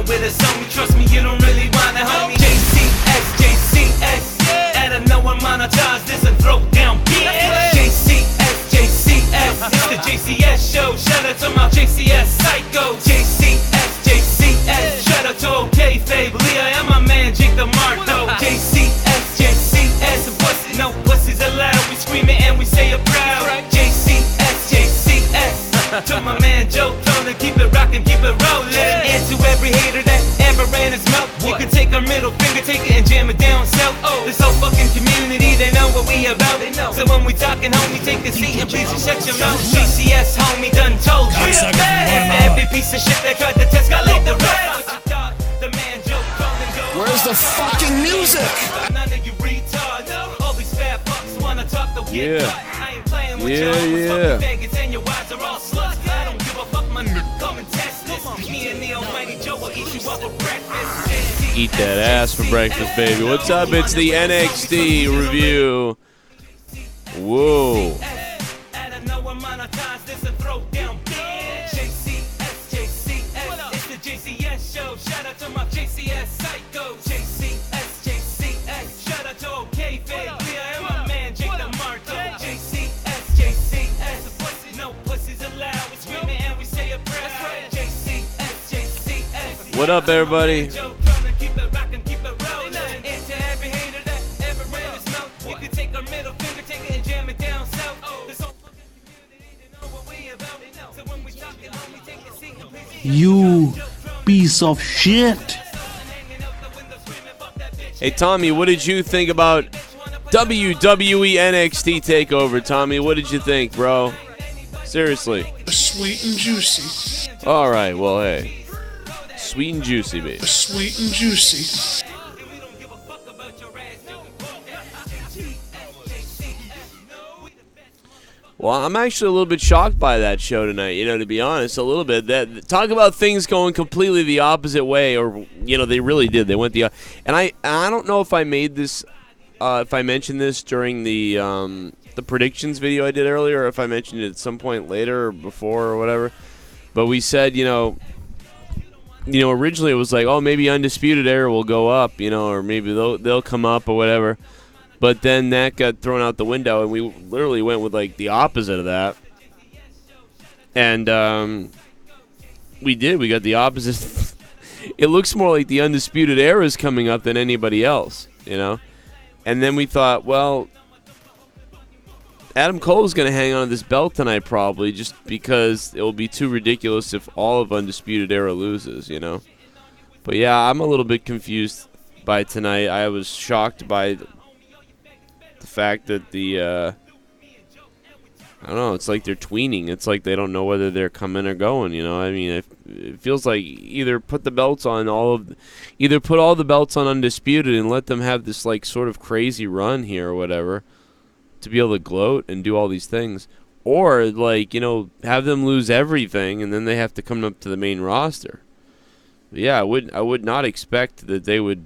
partner with us, homie. Trust me, you don't really wanna, homie. JCS, JCS. Out of no one monetize this and throw down bitch. JCS, JCS. It's the JCS show. Shout out to my JCS psycho. JCS, JCS. Shout out to OK Fabe, Leah, and my man Jake the Marto. JCS, JCS. Pussy, no pussies allowed. We scream it and we say it proud. JCS, JCS. To my man Joe Tone, keep it rockin', keep it rollin'. And to every hater that ever ran his mouth, you can take our middle finger, take it and jam it down south. This whole fucking community, they know what we about. So when we talkin', homie, take a seat and please shut your mouth. JCS, homie, done told you. Every piece of shit that tried to test got like the rest. The man Joe Tone, where's the fucking music? None of you retards, all these fat fucks wanna talk the weird. I ain't playing with y'all. And your wives are all sluts. I don't give a fuck, my come and test this. Me and the almighty Joe will eat you up for breakfast. Eat that ass for breakfast, baby. What's up? It's the NXT review. Whoa. It's the JCS show. Shout out to my JCS psycho. JCS, JCS. Shout out to OK Fabe, Leah, and my man Jake the Marto. JCS, JCS. No pussies allowed. We scream it and we say it proud. JCS, JCS. What up, everybody? You piece of shit. Hey, Tommy, what did you think about WWE NXT Takeover, Tommy? What did you think, bro? Seriously. Sweet and juicy. All right, well, hey. Sweet and juicy, baby. Sweet and juicy. Well, I'm actually a little bit shocked by that show tonight, you know, to be honest, a little bit. That talk about things going completely the opposite way, or, you know, they really did. They went the and I don't know if I made this, if I mentioned this during the predictions video I did earlier, or if I mentioned it at some point later or before or whatever. But we said, you know, originally it was like, oh, maybe Undisputed Error will go up, you know, or maybe they'll come up or whatever. But then that got thrown out the window, and we literally went with, like, the opposite of that. And we did. We got the opposite. It looks more like the Undisputed Era is coming up than anybody else, you know? And then we thought, well, Adam Cole's going to hang on to this belt tonight probably just because it will be too ridiculous if all of Undisputed Era loses, you know? But, yeah, I'm a little bit confused by tonight. I was shocked by the fact that I don't know, it's like they're tweening. It's like they don't know whether they're coming or going, you know. I mean, it feels like either put all the belts on Undisputed and let them have this, like, sort of crazy run here or whatever to be able to gloat and do all these things. Or, like, you know, have them lose everything and then they have to come up to the main roster. But yeah, I would not expect that they would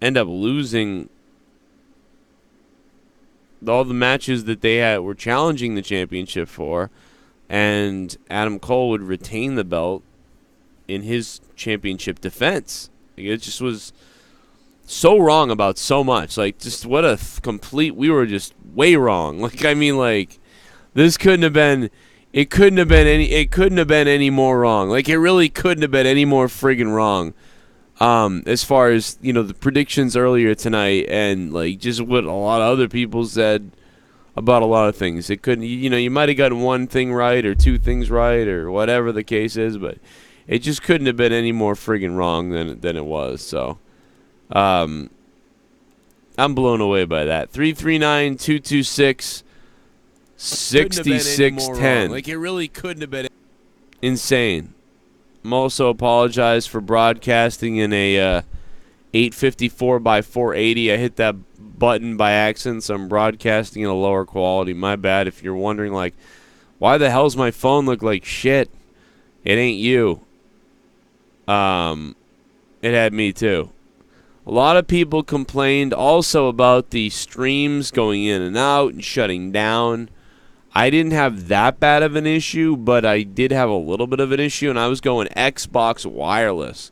end up losing all the matches that they were challenging the championship for, and Adam Cole would retain the belt in his championship defense. Like, it just was so wrong about so much. Like, just what a we were just way wrong. Like, I mean, like, this couldn't have been any more wrong. Like, it really couldn't have been any more friggin' wrong. As far as, you know, the predictions earlier tonight and, like, just what a lot of other people said about a lot of things. It couldn't, you know, you might have gotten one thing right or two things right or whatever the case is, but it just couldn't have been any more friggin' wrong than it was. So, I'm blown away by that. 339-226-6610. Like, it really couldn't have been insane. I'm also apologize for broadcasting in a 854 by 480. I hit that button by accident, so I'm broadcasting in a lower quality. My bad. If you're wondering, like, why the hell's my phone look like shit? It ain't you. It had me too. A lot of people complained also about the streams going in and out and shutting down. I didn't have that bad of an issue, but I did have a little bit of an issue, and I was going Xbox wireless.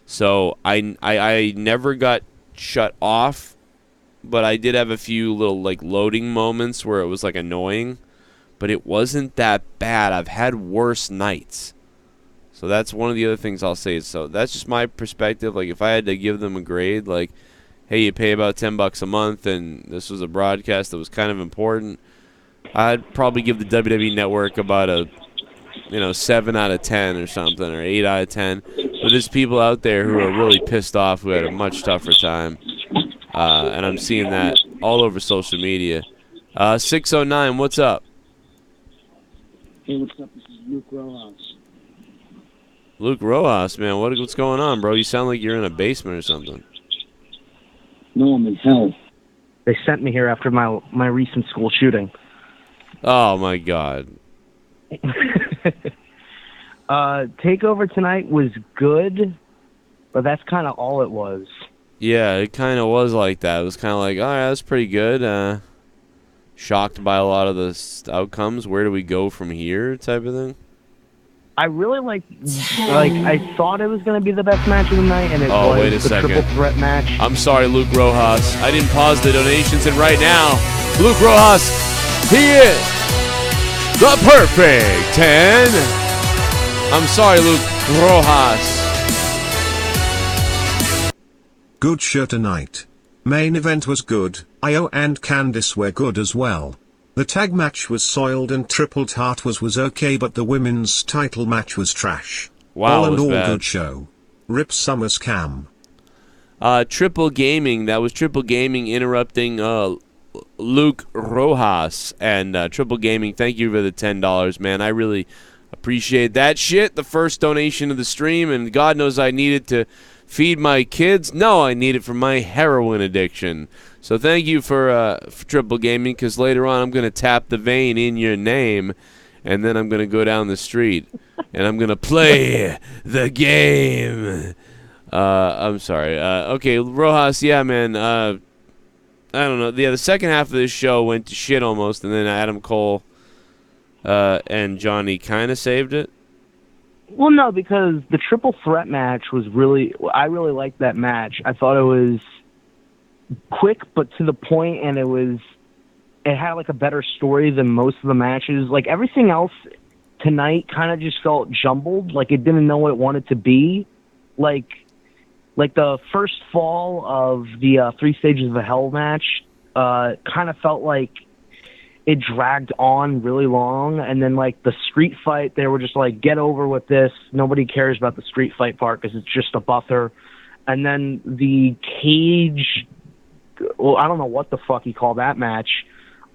So I never got shut off, but I did have a few little like loading moments where it was like annoying, but it wasn't that bad. I've had worse nights. So that's one of the other things I'll say. So that's just my perspective. Like if I had to give them a grade, like, hey, you pay about $10 a month and this was a broadcast that was kind of important, I'd probably give the WWE Network about a 7 out of 10 or something, or 8 out of 10. But there's people out there who are really pissed off who had a much tougher time. And I'm seeing that all over social media. 609, what's up? Hey, what's up? This is Luke Rojas. Luke Rojas, man, what's going on, bro? You sound like you're in a basement or something. No, I'm in hell. They sent me here after my recent school shooting. Oh, my God. Takeover tonight was good, but that's kind of all it was. Yeah, it kind of was like that. It was kind of like, all right, that's pretty good. Shocked by a lot of the outcomes. Where do we go from here type of thing? I really I thought it was going to be the best match of the night, and it was wait a the second. triple threat match. I'm sorry, Luke Rojas. I didn't pause the donations, and right now, Luke Rojas, he is the perfect 10. I'm sorry, Luke Rojas. Good show tonight. Main event was good. Io and Candice were good as well. The tag match was soiled and Triple Threat was okay, but the women's title match was trash. Wow, all it and was all bad. good show. Rip Summers Cam. Triple Gaming. That was Triple Gaming interrupting Luke Rojas. And Triple Gaming, thank you for the $10, man. I really appreciate that shit. The first donation of the stream, and God knows I need it to feed my kids. No, I need it for my heroin addiction. So thank you for Triple Gaming, because later on I'm going to tap the vein in your name, and then I'm going to go down the street, and I'm going to play the game. I'm sorry. Okay, Rojas, yeah, man. I don't know. Yeah, the second half of this show went to shit almost, and then Adam Cole and Johnny kind of saved it. Well, no, because the triple threat match was I really liked that match. I thought it was quick but to the point, and it had like a better story than most of the matches. Like everything else tonight kind of just felt jumbled, like it didn't know what it wanted to be. Like the first fall of the 3 Stages of Hell match kind of felt like it dragged on really long, and then like the street fight, they were just like, get over with this. Nobody cares about the street fight part because it's just a buffer. And then the cage, well, I don't know what the fuck he called that match.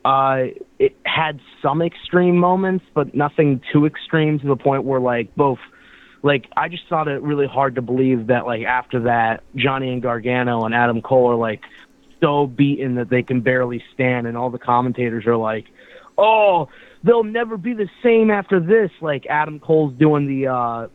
It had some extreme moments, but nothing too extreme to the point where like both, like I just found it really hard to believe that like after that, Johnny and Gargano and Adam Cole are like so beaten that they can barely stand, and all the commentators are like, oh, they'll never be the same after this. Like Adam Cole's doing the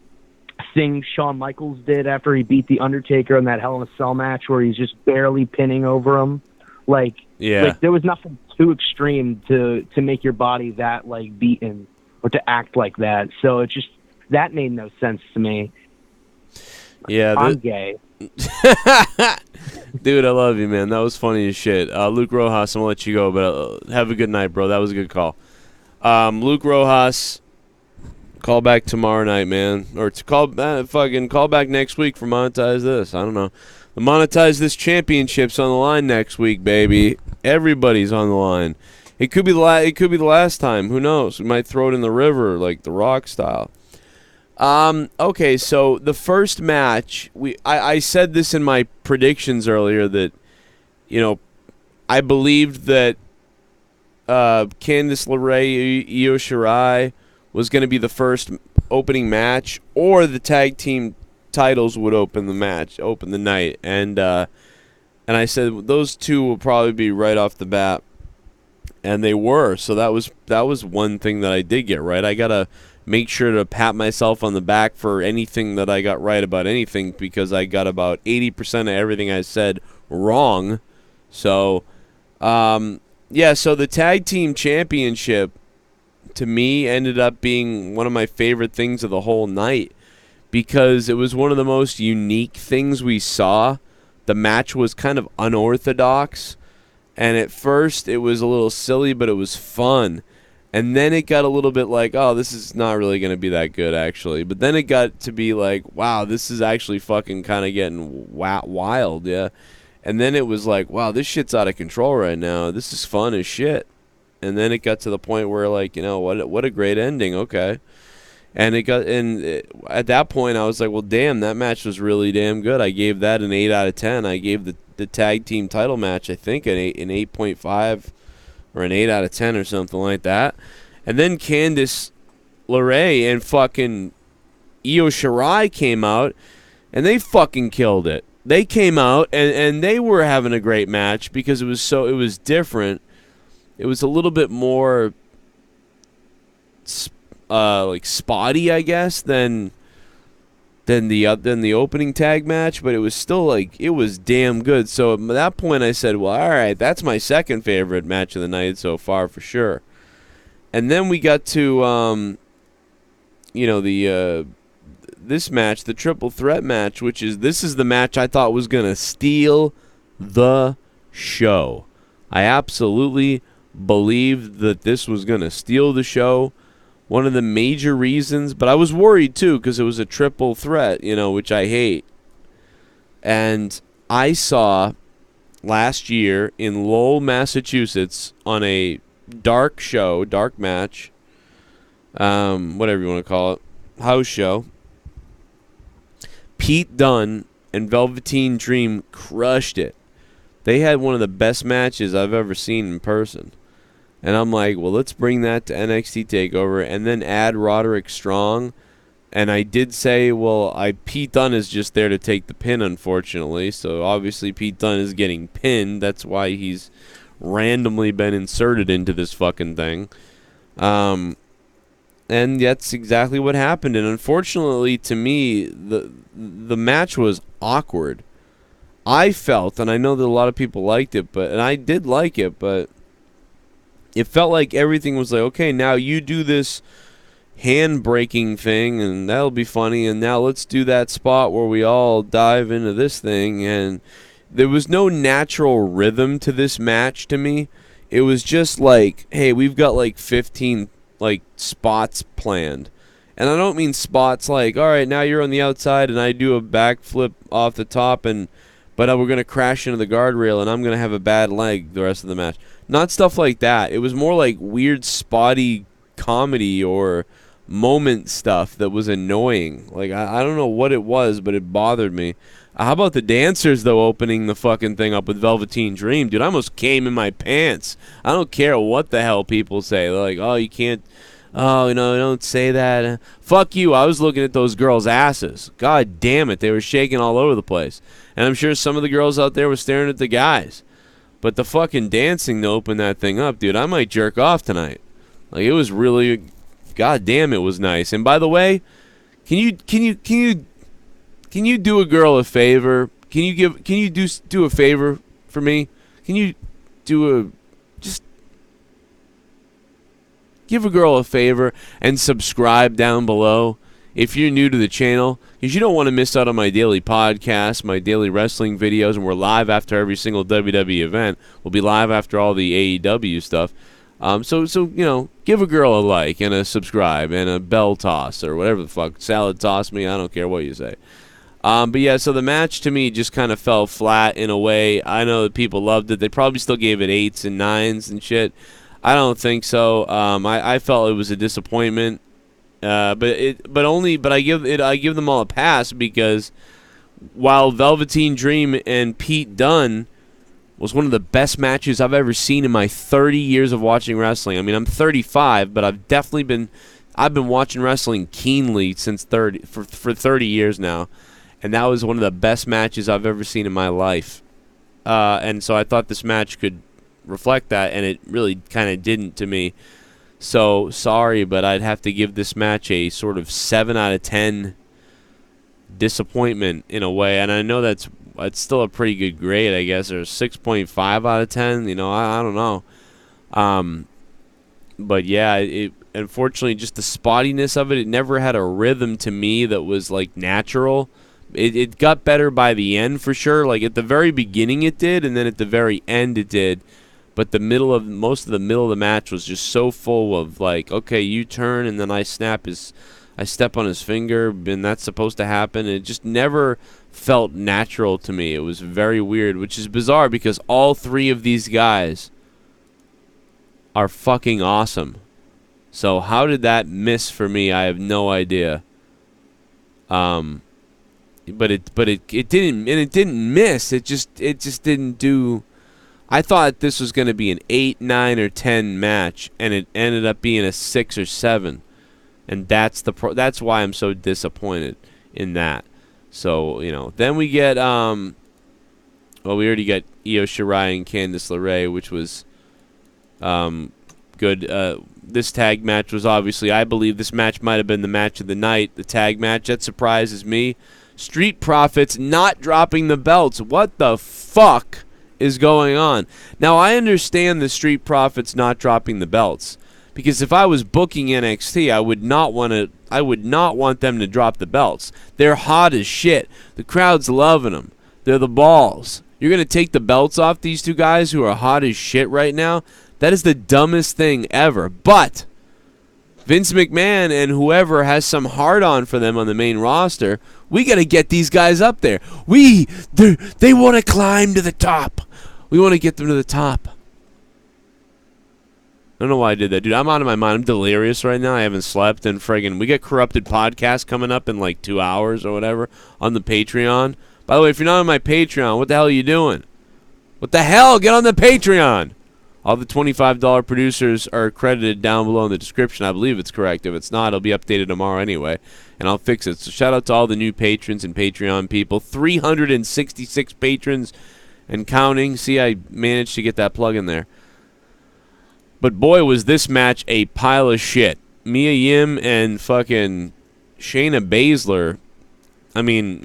thing Shawn Michaels did after he beat The Undertaker in that Hell in a Cell match where he's just barely pinning over him. Like, Yeah. like there was nothing too extreme to make your body that like beaten or to act like that. So it just, that made no sense to me. Yeah, I'm gay. Dude, I love you, man. That was funny as shit. Luke Rojas, I'm gonna let you go, but have a good night, bro. That was a good call. Luke Rojas, call back tomorrow night, man, or to call back next week for Monetize This. I don't know. The Monetize This Championship's on the line next week, baby. Everybody's on the line. It could be the last time. Who knows? We might throw it in the river like The Rock style. Okay, so the first match, I said this in my predictions earlier that, you know, I believed that Candice LeRae, Io Shirai was going to be the first opening match, or the tag team titles would open the night, and I said those two will probably be right off the bat, and they were. So that was one thing that I did get right. I gotta make sure to pat myself on the back for anything that I got right about anything, because I got about 80% of everything I said wrong. So, yeah, so the Tag Team Championship, to me, ended up being one of my favorite things of the whole night, because it was one of the most unique things we saw. The match was kind of unorthodox, and at first it was a little silly, but it was fun. And then it got a little bit like, oh, this is not really going to be that good, actually. But then it got to be like, wow, this is actually fucking kind of getting wild, yeah. And then it was like, wow, this shit's out of control right now. This is fun as shit. And then it got to the point where, like, you know, what a great ending, okay. And at that point, I was like, well, damn, that match was really damn good. I gave that an 8 out of 10. I gave the tag team title match, I think, an 8.5 or an 8 out of 10 or something like that. And then Candice LeRae and fucking Io Shirai came out, and they fucking killed it. They came out, and they were having a great match because it was different. It was a little bit more like spotty, I guess, than the opening tag match, but it was still like, it was damn good. So at that point I said, well, all right, that's my second favorite match of the night so far for sure. And then we got to you know, this match, the triple threat match, this is the match I thought was gonna steal the show. I absolutely believed that this was gonna steal the show. One of the major reasons, but I was worried too because it was a triple threat, you know, which I hate. And I saw last year in Lowell, Massachusetts, on a dark match, whatever you want to call it, house show, Pete Dunne and Velveteen Dream crushed it. They had one of the best matches I've ever seen in person. And I'm like, well, let's bring that to NXT TakeOver and then add Roderick Strong. And I did say, well, Pete Dunne is just there to take the pin, unfortunately. So obviously Pete Dunne is getting pinned. That's why he's randomly been inserted into this fucking thing. And that's exactly what happened. And unfortunately, to me, the match was awkward. I felt, and I know that a lot of people liked it, and I did like it, but it felt like everything was like, okay, now you do this hand-breaking thing, and that'll be funny, and now let's do that spot where we all dive into this thing, and there was no natural rhythm to this match to me. It was just like, hey, we've got like 15 like spots planned. And I don't mean spots like, all right, now you're on the outside, and I do a backflip off the top, but we're going to crash into the guardrail, and I'm going to have a bad leg the rest of the match. Not stuff like that. It was more like weird spotty comedy or moment stuff that was annoying. Like, I don't know what it was, but it bothered me. How about the dancers, though, opening the fucking thing up with Velveteen Dream? Dude, I almost came in my pants. I don't care what the hell people say. They're like, oh, you can't, oh, you know, don't say that. Fuck you. I was looking at those girls' asses. God damn it. They were shaking all over the place. And I'm sure some of the girls out there were staring at the guys. But the fucking dancing to open that thing up, dude, I might jerk off tonight. Like, it was really, god damn, it was nice. And by the way, can you do a girl a favor? Can you do a favor for me? Can you just give a girl a favor and subscribe down below if you're new to the channel, because you don't want to miss out on my daily podcast, my daily wrestling videos, and we're live after every single WWE event. We'll be live after all the AEW stuff. So you know, give a girl a like and a subscribe and a bell toss or whatever the fuck. Salad toss me, I don't care what you say. But yeah, so the match to me just kind of fell flat in a way. I know that people loved it. They probably still gave it 8s and 9s and shit. I don't think so. I felt it was a disappointment. But I give them all a pass because while Velveteen Dream and Pete Dunne was one of the best matches I've ever seen in my 30 years of watching wrestling. I mean, I'm 35, but I've been watching wrestling keenly since for 30 years now, and that was one of the best matches I've ever seen in my life. And so I thought this match could reflect that, and it really kind of didn't to me. So sorry, but I'd have to give this match a sort of 7 out of 10 disappointment in a way, and I know it's still a pretty good grade, I guess, or 6.5 out of 10. You know, I don't know. But yeah, unfortunately, just the spottiness of it, it never had a rhythm to me that was, like, natural. It got better by the end, for sure. Like, at the very beginning it did, and then at the very end it did. But most of the middle of the match was just so full of, like, okay, you turn, and then I step on his finger, and that's supposed to happen. And it just never felt natural to me. It was very weird, which is bizarre because all three of these guys are fucking awesome. So how did that miss for me? I have no idea. But it didn't miss. It just didn't do. I thought this was going to be an 8, 9, or 10 match, and it ended up being a 6 or 7, and that's why I'm so disappointed in that. So then we get we already got Io Shirai and Candice LeRae, which was good. This tag match was obviously, I believe this match might have been the match of the night, the tag match. That surprises me. Street Profits not dropping the belts. What the fuck is going on? Now, I understand the Street Profits not dropping the belts, because if I was booking NXT, I would not want them to drop the belts. They're hot as shit. The crowd's loving them. They're the balls. You're going to take the belts off these two guys who are hot as shit right now? That is the dumbest thing ever. But Vince McMahon and whoever has some hard-on for them on the main roster, we got to get these guys up there. They want to climb to the top. We want to get them to the top. I don't know why I did that, dude. I'm out of my mind. I'm delirious right now. I haven't slept, and friggin' we got Corrupted Podcast coming up in like 2 hours or whatever on the Patreon. By the way, if you're not on my Patreon, what the hell are you doing? What the hell? Get on the Patreon. All the $25 producers are credited down below in the description. I believe it's correct. If it's not, it'll be updated tomorrow anyway, and I'll fix it. So shout out to all the new patrons and Patreon people. 366 patrons and counting. See, I managed to get that plug in there. But boy, was this match a pile of shit. Mia Yim and fucking Shayna Baszler. I mean,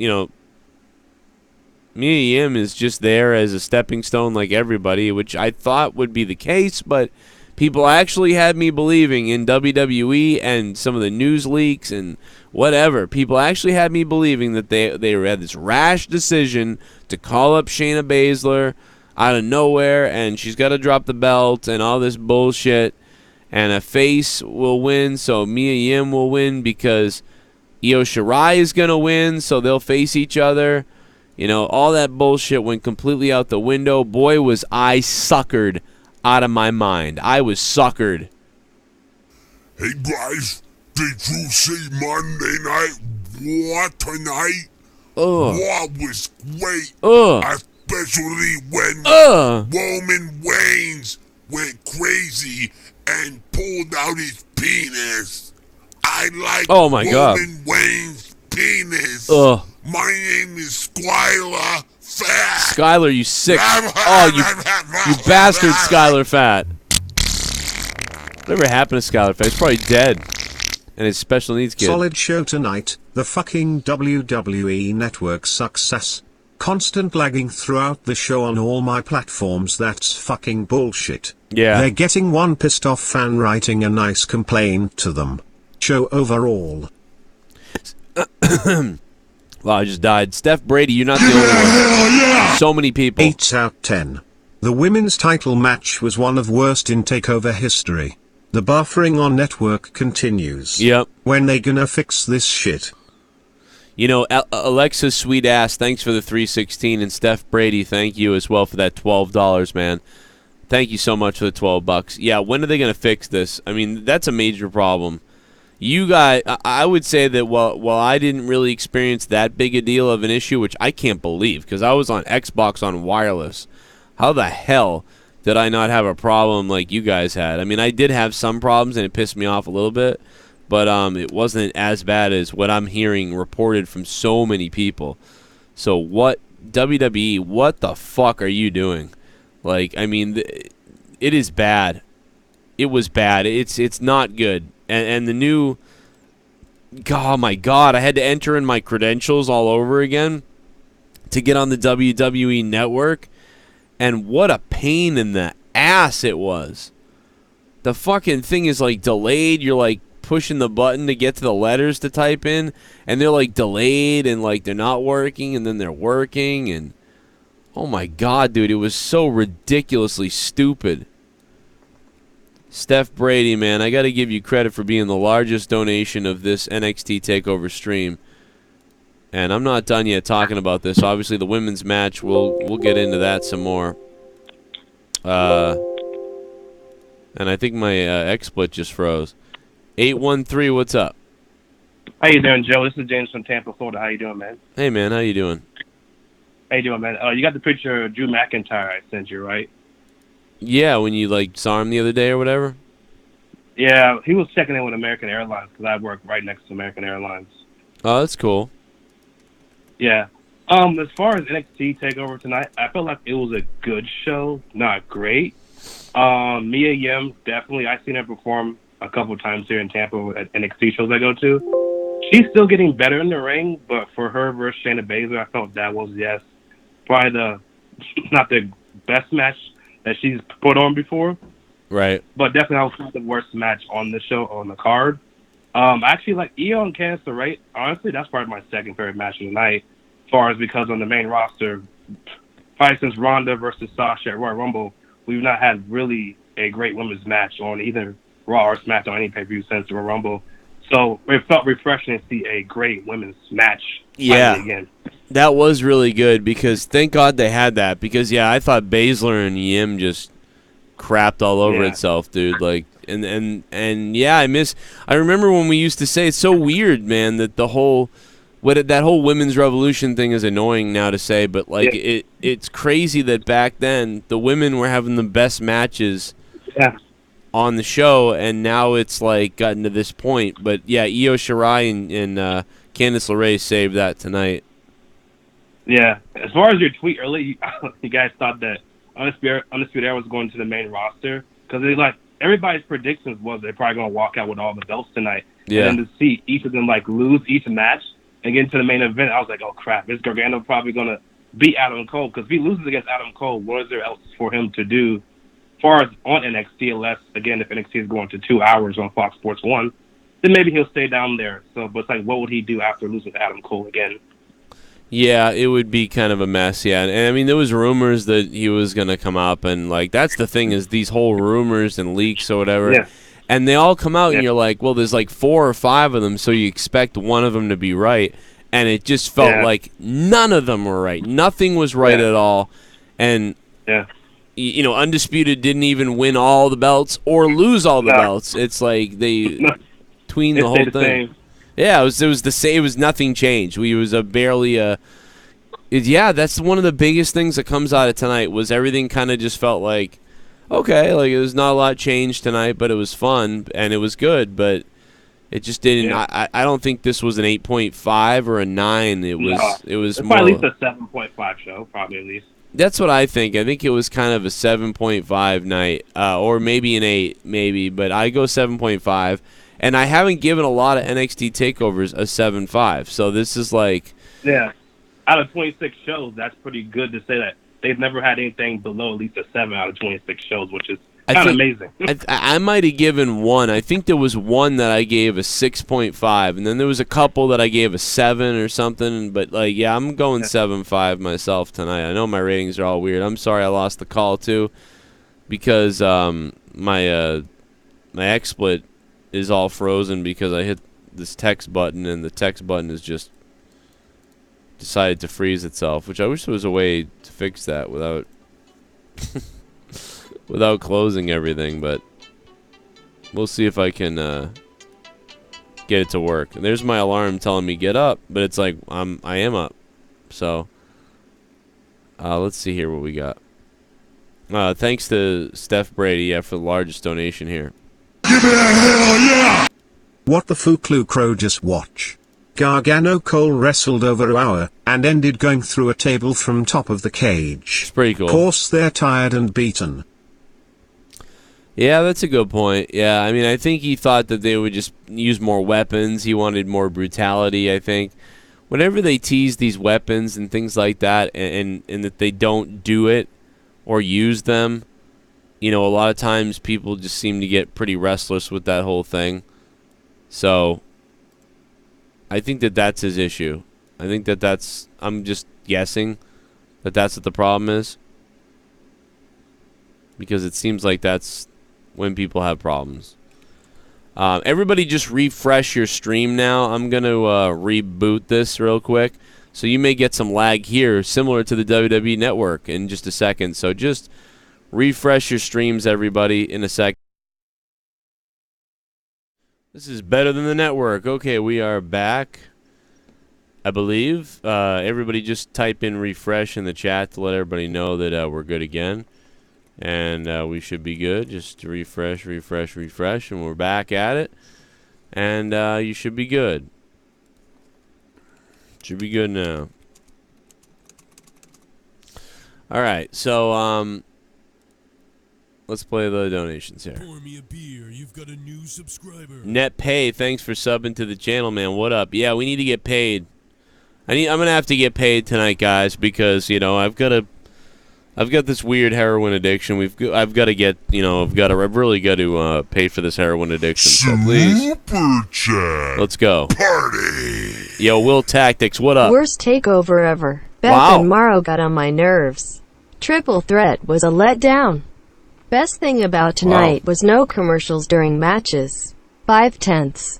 Mia Yim is just there as a stepping stone like everybody, which I thought would be the case, but people actually had me believing in WWE and some of the news leaks and whatever. People actually had me believing that they had this rash decision to call up Shayna Baszler out of nowhere, and she's got to drop the belt and all this bullshit, and a face will win, so Mia Yim will win because Io Shirai is going to win, so they'll face each other. All that bullshit went completely out the window. Boy, was I suckered out of my mind. I was suckered. Hey, guys, did you see Monday Night War tonight? War was great. Especially when Roman Reigns went crazy and pulled out his penis. I like Roman Reigns' penis. My name is Skylar Fat. Skylar, you sick. You bastard, Skylar Fat. Whatever happened to Skylar Fat? He's probably dead. And his special needs kid. Solid show tonight. The fucking WWE Network success. Constant lagging throughout the show on all my platforms. That's fucking bullshit. Yeah. They're getting one pissed off fan writing a nice complaint to them. Show overall. Wow, I just died. Steph Brady, you're not the only one. Yeah. So many people. 8 out of 10. The women's title match was one of worst in TakeOver history. The buffering on network continues. Yep. When they gonna fix this shit? Alexa's sweet ass, thanks for the 316, and Steph Brady, thank you as well for that $12, man. Thank you so much for the $12. Yeah, when are they gonna fix this? I mean, that's a major problem. You guys, I would say that while I didn't really experience that big a deal of an issue, which I can't believe, because I was on Xbox on wireless. How the hell did I not have a problem like you guys had? I mean, I did have some problems, and it pissed me off a little bit, but it wasn't as bad as what I'm hearing reported from so many people. So what, WWE, what the fuck are you doing? Like, I mean, it is bad. It was bad. It's not good. And the new, oh my God, I had to enter in my credentials all over again to get on the WWE Network, and what a pain in the ass it was. the fucking thing is like delayed. You're like pushing the button to get to the letters to type in, and they're like delayed, and like they're not working, and then they're working, and oh my god, dude, it was so ridiculously stupid. Steph Brady, man, I got to give you credit for being the largest donation of this NXT Takeover stream. And I'm not done yet talking about this. Obviously, the women's match, we'll get into that some more. And I think my XSplit just froze. 813, what's up? How you doing, Joe? This is James from Tampa, Florida. How you doing, man? Hey, man, how you doing? How you doing, man? You got the picture of Drew McIntyre I sent you, right? Yeah, when you like saw him the other day or whatever? Yeah, he was checking in with American Airlines because I work right next to American Airlines. Oh, that's cool. Yeah. As far as NXT Takeover tonight, I felt like it was a good show, not great. Mia Yim, definitely. I've seen her perform a couple of times here in Tampa at NXT shows I go to. She's still getting better in the ring, but for her versus Shayna Baszler, I felt that was, yes, probably not the best match that she's put on before. Right. But definitely I was not the worst match on the show, on the card. I actually like Io and Candice LeRae. Honestly, that's probably my second favorite match of the night, as far as because on the main roster, probably since Ronda versus Sasha at Royal Rumble, we've not had really a great women's match on either Raw or SmackDown, any pay-per-view since the Royal Rumble. So it felt refreshing to see a great women's match again. That was really good because thank God they had that because, yeah, I thought Baszler and Yim just crapped all over itself, dude. Like, and yeah, I remember when we used to say it's so weird, man, that that whole women's revolution thing is annoying now to say, but like it's crazy that back then the women were having the best matches on the show, and now it's like gotten to this point. But yeah, Io Shirai and Candice LeRae saved that tonight. Yeah, as far as your tweet earlier, you guys thought that Undisputed Error was going to the main roster because like everybody's predictions was they're probably going to walk out with all the belts tonight. Yeah. And then to see each of them like lose each match and get into the main event, I was like, oh crap, is Gargano probably going to beat Adam Cole? Because if he loses against Adam Cole, what is there else for him to do as far as on NXT? Unless again, if NXT is going to 2 hours on Fox Sports 1, then maybe he'll stay down there. So, but it's like, what would he do after losing to Adam Cole again? Yeah, it would be kind of a mess, yeah. And I mean, there was rumors that he was going to come up, and, like, that's the thing is these whole rumors and leaks or whatever, and they all come out, and you're like, well, there's like 4 or 5 of them, so you expect one of them to be right, and it just felt like none of them were right. Nothing was right at all, and, you know, Undisputed didn't even win all the belts or lose all the belts. It's like they tween the whole thing. Yeah, it was the same. It was nothing changed. It was a barely that's one of the biggest things that comes out of tonight was everything kind of just felt like, okay, like it was not a lot changed tonight, but it was fun and it was good, but it just didn't. I don't think this was an 8.5 or a 9. It was more. Probably at least a 7.5 show, probably at least. That's what I think. I think it was kind of a 7.5 night, or maybe an 8, maybe, but I go 7.5. And I haven't given a lot of NXT takeovers a 7.5, so this is like... Yeah. Out of 26 shows, that's pretty good to say that they've never had anything below at least a 7 out of 26 shows, which is kind of amazing. I might have given one. I think there was one that I gave a 6.5, and then there was a couple that I gave a 7 or something, but, like, yeah, I'm going 7.5 myself tonight. I know my ratings are all weird. I'm sorry I lost the call, too, because my XSplit is all frozen because I hit this text button and the text button is just decided to freeze itself, which I wish there was a way to fix that without without closing everything, but we'll see if I can get it to work. And there's my alarm telling me get up, but it's like I am up. So let's see here what we got. Thanks to Steph Brady for the largest donation here. Give me a hell yeah! What the Fuklu Crow just watch. Gargano Cole wrestled over an hour, and ended going through a table from top of the cage. It's pretty cool. Course they're tired and beaten. Yeah, that's a good point. Yeah, I mean, I think he thought that they would just use more weapons. He wanted more brutality, I think. Whenever they tease these weapons and things like that, and that they don't do it or use them, you know, a lot of times people just seem to get pretty restless with that whole thing. So I think that that's his issue. I think that that's, I'm just guessing that that's what the problem is. Because it seems like that's when people have problems. Everybody just refresh your stream now. I'm going to reboot this real quick. So you may get some lag here, similar to the WWE Network in just a second. So just refresh your streams, everybody, in a second. This is better than the network. Okay, we are back, I believe. Everybody just type in refresh in the chat to let everybody know that we're good again. And we should be good. Just refresh, refresh, refresh, and we're back at it. And you should be good. Should be good now. All right, so let's play the donations here. Pour me a beer. You've got a new subscriber. Net Pay, thanks for subbing to the channel, man. What up? Yeah, we need to get paid. I'm gonna have to get paid tonight, guys, because you know I've got this weird heroin addiction. I've got to get, you know, I've really got to pay for this heroin addiction. So please, Super chat. let's go. Party. Yo, Will Tactics, what up? Worst takeover ever. Beth Wow. and Morrow got on my nerves. Triple Threat was a letdown. Best thing about tonight was no commercials during matches. 5/10.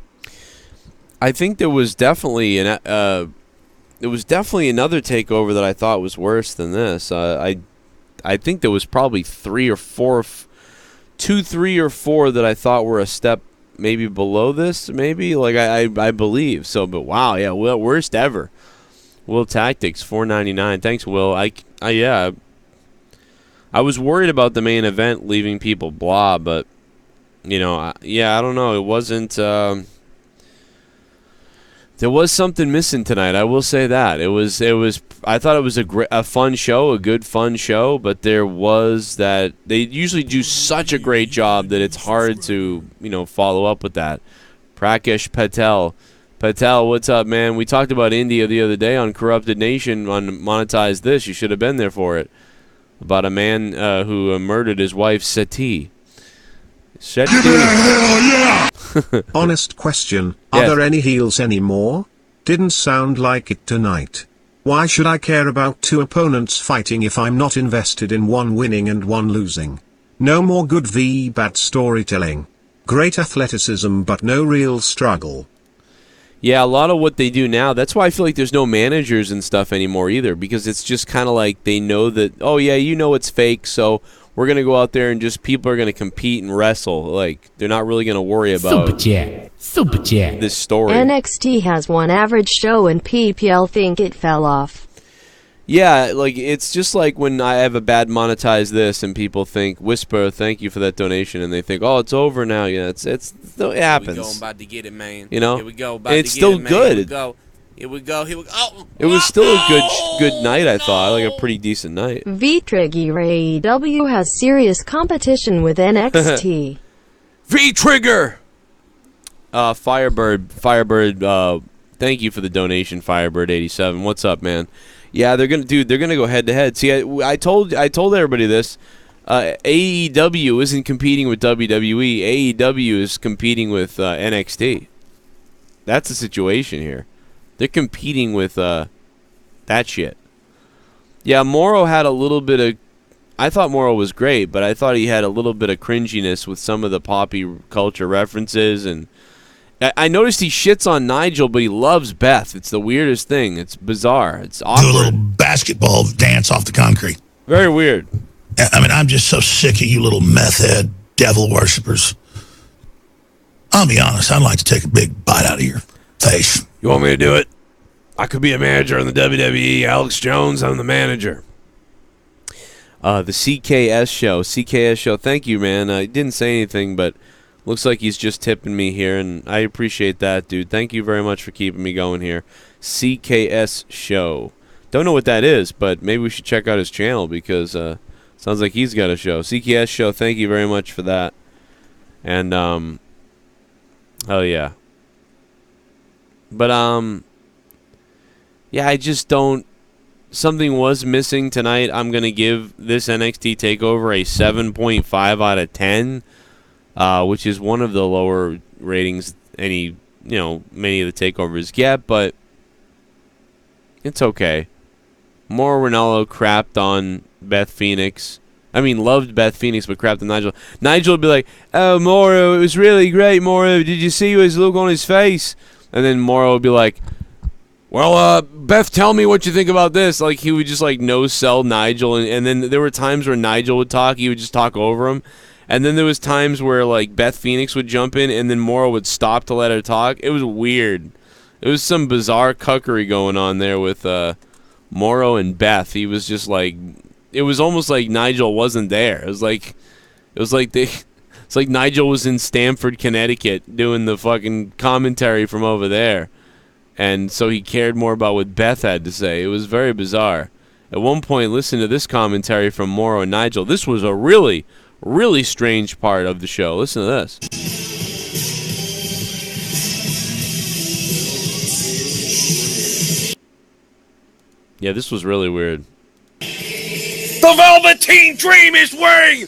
I think there was definitely another takeover that I thought was worse than this. I think there was probably 3 or 4 that I thought were a step maybe below this, maybe, like I believe. So, but wow, yeah, well, worst ever. Will Tactics, $4.99. Thanks, Will. I was worried about the main event leaving people blah, but you know, I don't know. It wasn't. There was something missing tonight. I will say that it was. I thought it was a fun show, a good fun show, but there was that they usually do such a great job that it's hard to follow up with that. Prakash Patel, what's up, man? We talked about India the other day on Corrupted Nation on Monetize This. You should have been there for it. About a man who murdered his wife Sati. Give it a hell yeah! Honest question, Yes. are there any heels anymore? Didn't sound like it tonight. Why should I care about 2 opponents fighting if I'm not invested in one winning and one losing? No more good v bad storytelling. Great athleticism but no real struggle. Yeah, a lot of what they do now, that's why I feel like there's no managers and stuff anymore either, because it's just kind of like they know that, oh yeah, it's fake, so we're going to go out there and just people are going to compete and wrestle. Like, they're not really going to worry about Super chat. this story. NXT has one average show and PPL think it fell off. Yeah, like, it's just like when I have a bad Monetize This and people think, Whisper, thank you for that donation, and they think, oh, it's over now. Yeah, it happens. Here we go, I'm about to get it, man. You know? Here we go, And it's still good. Here we go. Oh, It was still a good night, I thought. Like a pretty decent night. V-Trigger AEW has serious competition with NXT. V-Trigger! Firebird, thank you for the donation, Firebird87. What's up, man? Yeah, they're gonna go head to head. See, I told everybody this. AEW isn't competing with WWE. AEW is competing with NXT. That's the situation here. They're competing with that shit. Yeah, Morrow had a little bit of. I thought Morrow was great, but I thought he had a little bit of cringiness with some of the poppy culture references, and I noticed he shits on Nigel, but he loves Beth. It's the weirdest thing. It's bizarre. It's awkward. Do a little basketball dance off the concrete. Very weird. I mean, I'm just so sick of you little meth head devil worshippers. I'll be honest, I'd like to take a big bite out of your face. You want me to do it? I could be a manager in the WWE. Alex Jones, I'm the manager. The CKS show. Thank you, man. I didn't say anything, but looks like he's just tipping me here, and I appreciate that, dude. Thank you very much for keeping me going here. CKS show. Don't know what that is, but maybe we should check out his channel because sounds like he's got a show. CKS show. Thank you very much for that. And oh yeah. But yeah, I just don't. something was missing tonight, I'm going to give this NXT TakeOver a 7.5 out of 10, which is one of the lower ratings many of the takeovers get, but it's okay. Mauro Ranallo crapped on Beth Phoenix. I mean, loved Beth Phoenix, but crapped on Nigel. Nigel would be like, "Oh, Mauro, it was really great, Mauro. Did you see his look on his face?" And then Mauro would be like, "Well, Beth, tell me what you think about this." Like, he would just, like, no-sell Nigel. And then there were times where Nigel would talk. He would just talk over him. And then there was times where, like, Beth Phoenix would jump in, and then Mauro would stop to let her talk. It was weird. It was some bizarre cuckery going on there with Mauro and Beth. He was just, like... It was almost like Nigel wasn't there. It was like Nigel was in Stamford, Connecticut, doing the fucking commentary from over there. And so he cared more about what Beth had to say. It was very bizarre. At one point, listen to this commentary from Mauro and Nigel. This was a really, really strange part of the show. Listen to this. Yeah, this was really weird. The Velveteen Dream is wearing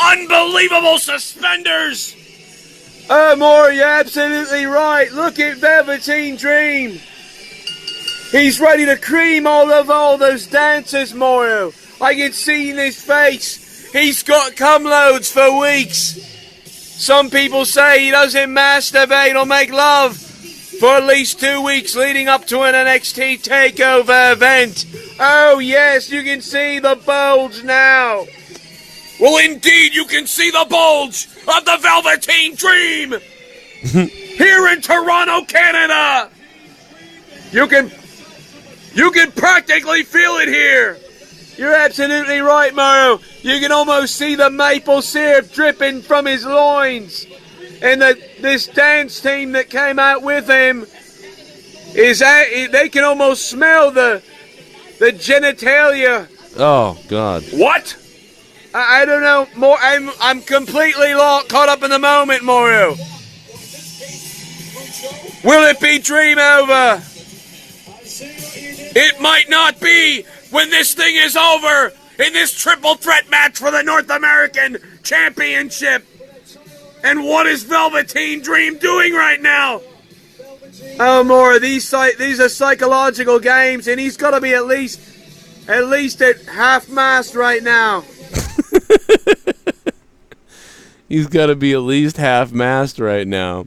unbelievable suspenders! Oh, Mauro, you're absolutely right. Look at Velveteen Dream. He's ready to cream all of all those dancers, Mauro. I can see in his face. He's got cum loads for weeks. Some people say he doesn't masturbate or make love for at least 2 weeks leading up to an NXT TakeOver event. Oh, yes, you can see the bulge now. Well, indeed, you can see the bulge of the Velveteen Dream here in Toronto, Canada. You can practically feel it here. You're absolutely right, Mauro. You can almost see the maple syrup dripping from his loins. And this dance team that came out with him they can almost smell the genitalia. Oh God! What? I don't know. I'm completely caught up in the moment, Mauro. Will it be Dream Over? It might not be when this thing is over in this triple threat match for the North American Championship. And what is Velveteen Dream doing right now? Oh, Mauro, these are psychological games, and he's got to be at least at half-mast right now. He's got to be at least half-mast right now.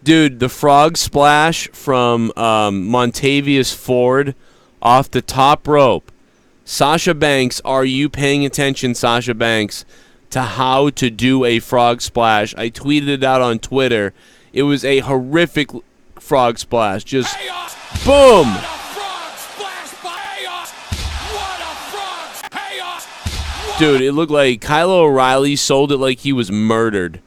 Dude, the frog splash from Montavious Ford off the top rope. Sasha Banks, are you paying attention, Sasha Banks, to how to do a frog splash? I tweeted it out on Twitter. It was a horrific frog splash. Just boom. Dude, it looked like Kylo O'Reilly sold it like he was murdered.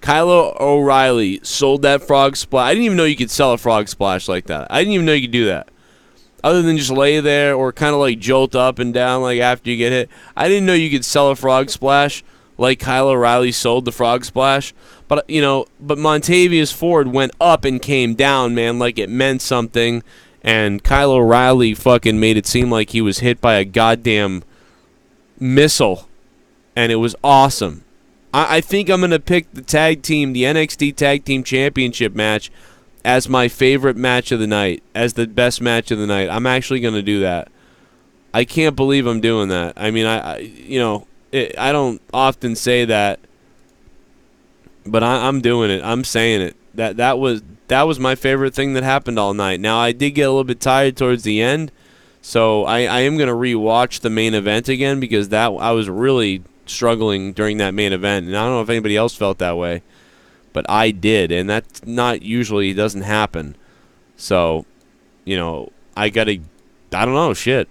Kylo O'Reilly sold that frog splash. I didn't even know you could sell a frog splash like that. I didn't even know you could do that. Other than just lay there or kind of like jolt up and down like after you get hit. I didn't know you could sell a frog splash like Kyle O'Reilly sold the frog splash. But, but Montavious Ford went up and came down, man, like it meant something. And Kyle O'Reilly fucking made it seem like he was hit by a goddamn missile. And it was awesome. I think I'm going to pick the NXT Tag Team Championship match as my favorite match of the night, as the best match of the night. I'm actually going to do that. I can't believe I'm doing that. I mean, I don't often say that, but I'm doing it. I'm saying it. That was my favorite thing that happened all night. Now, I did get a little bit tired towards the end, so I am going to rewatch the main event again because I was really struggling during that main event, and I don't know if anybody else felt that way, but I did, and that's not usually doesn't happen. So, I don't know, shit.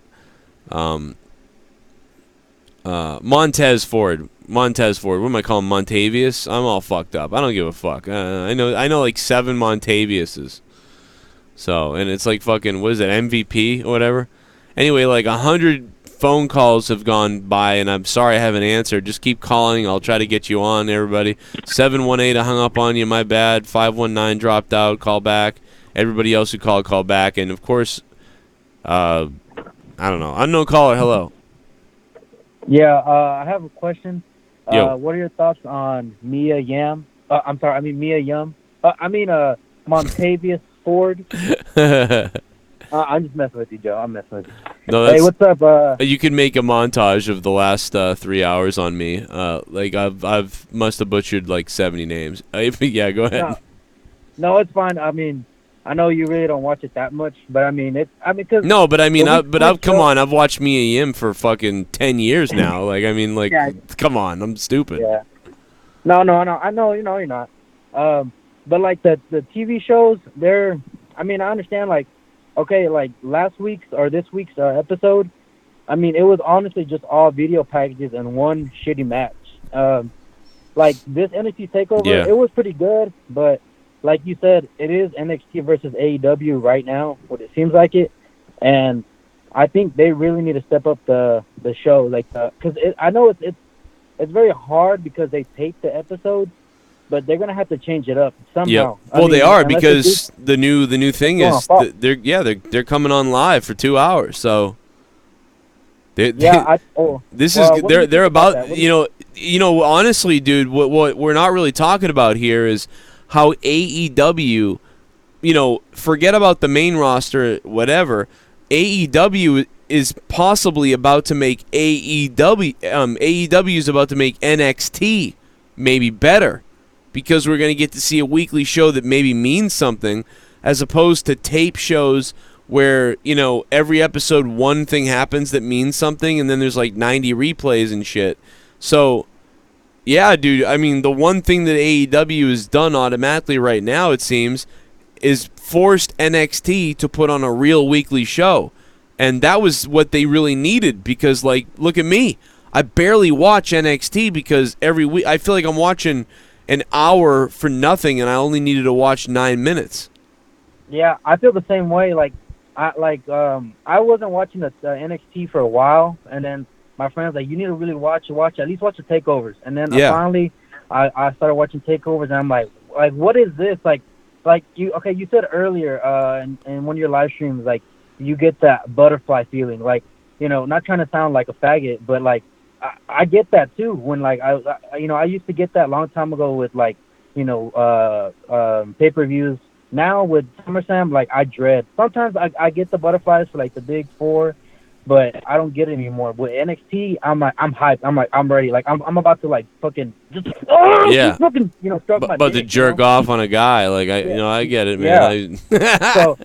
Montez Ford. What am I calling Montavious? I'm all fucked up. I don't give a fuck. I know like 7 Montaviouses. So, and it's like fucking, what is it, MVP or whatever? Anyway, like 100 phone calls have gone by, and I'm sorry I haven't answered. Just keep calling. I'll try to get you on, everybody. 718, I hung up on you. My bad. 519 dropped out. Call back. Everybody else who call back. And, of course, I don't know. Unknown caller, hello. Yeah, I have a question. Yo. What are your thoughts on Mia Yim? Mia Yum. Montavious Ford. I'm just messing with you, Joe. I'm messing with you. No, hey, what's up? You can make a montage of the last 3 hours on me. Like I've must have butchered like 70 names. Yeah, go ahead. No, it's fine. I mean, I know you really don't watch it that much, but cause no, but come on. I've watched Mia Yim for fucking 10 years now. Like, I mean, like, come on. I'm stupid. Yeah. No. I know, you're not. But like the TV shows, I understand, like, okay, like last week's or this week's episode, it was honestly just all video packages and one shitty match. Like this NXT Takeover, it was pretty good, but like you said, it is NXT versus AEW right now, what it seems like it, and I think they really need to step up the show, like, because I know it's very hard because they tape the episodes, but they're gonna have to change it up somehow. Yep. Well, they are, because the new thing is they're coming on live for 2 hours, so they're about honestly, dude. What we're not really talking about here is how AEW, forget about the main roster, whatever. AEW is possibly about to make AEW is about to make NXT maybe better, because we're going to get to see a weekly show that maybe means something, as opposed to tape shows where, every episode one thing happens that means something, and then there's like 90 replays and shit. So, yeah, dude, the one thing that AEW has done automatically right now, it seems, is forced NXT to put on a real weekly show. And that was what they really needed, because, like, look at me. I barely watch NXT because every week I feel like I'm watching an hour for nothing, and I only needed to watch 9 minutes. Yeah, I feel the same way. Like, I wasn't watching the NXT for a while, and then my friends like, you need to really watch at least watch the takeovers. And then finally, I started watching takeovers, and I'm like, what is this? Like you said earlier in one of your live streams, like, you get that butterfly feeling, like, not trying to sound like a faggot, but like, I get that too. When like I used to get that a long time ago with like pay-per-views. Now with SummerSlam, like, I dread. Sometimes I get the butterflies for like the big four, but I don't get it anymore. With NXT, I'm hyped. I'm ready. Like, I'm about to like fucking just fucking stroke my about dick, to jerk off on a guy. Like, I get it, man. Yeah. So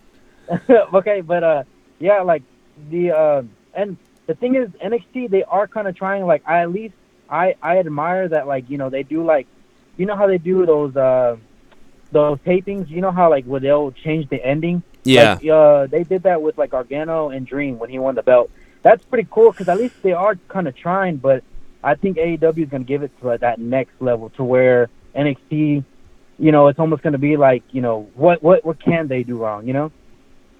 okay, but like the and the thing is, NXT, they are kind of trying. Like, I admire that. Like, they do, like, how they do those tapings. How like where they'll change the ending. Yeah. Like, they did that with like Gargano and Dream when he won the belt. That's pretty cool, because at least they are kind of trying. But I think AEW is gonna give it to like, that next level, to where NXT, it's almost gonna be like, what can they do wrong?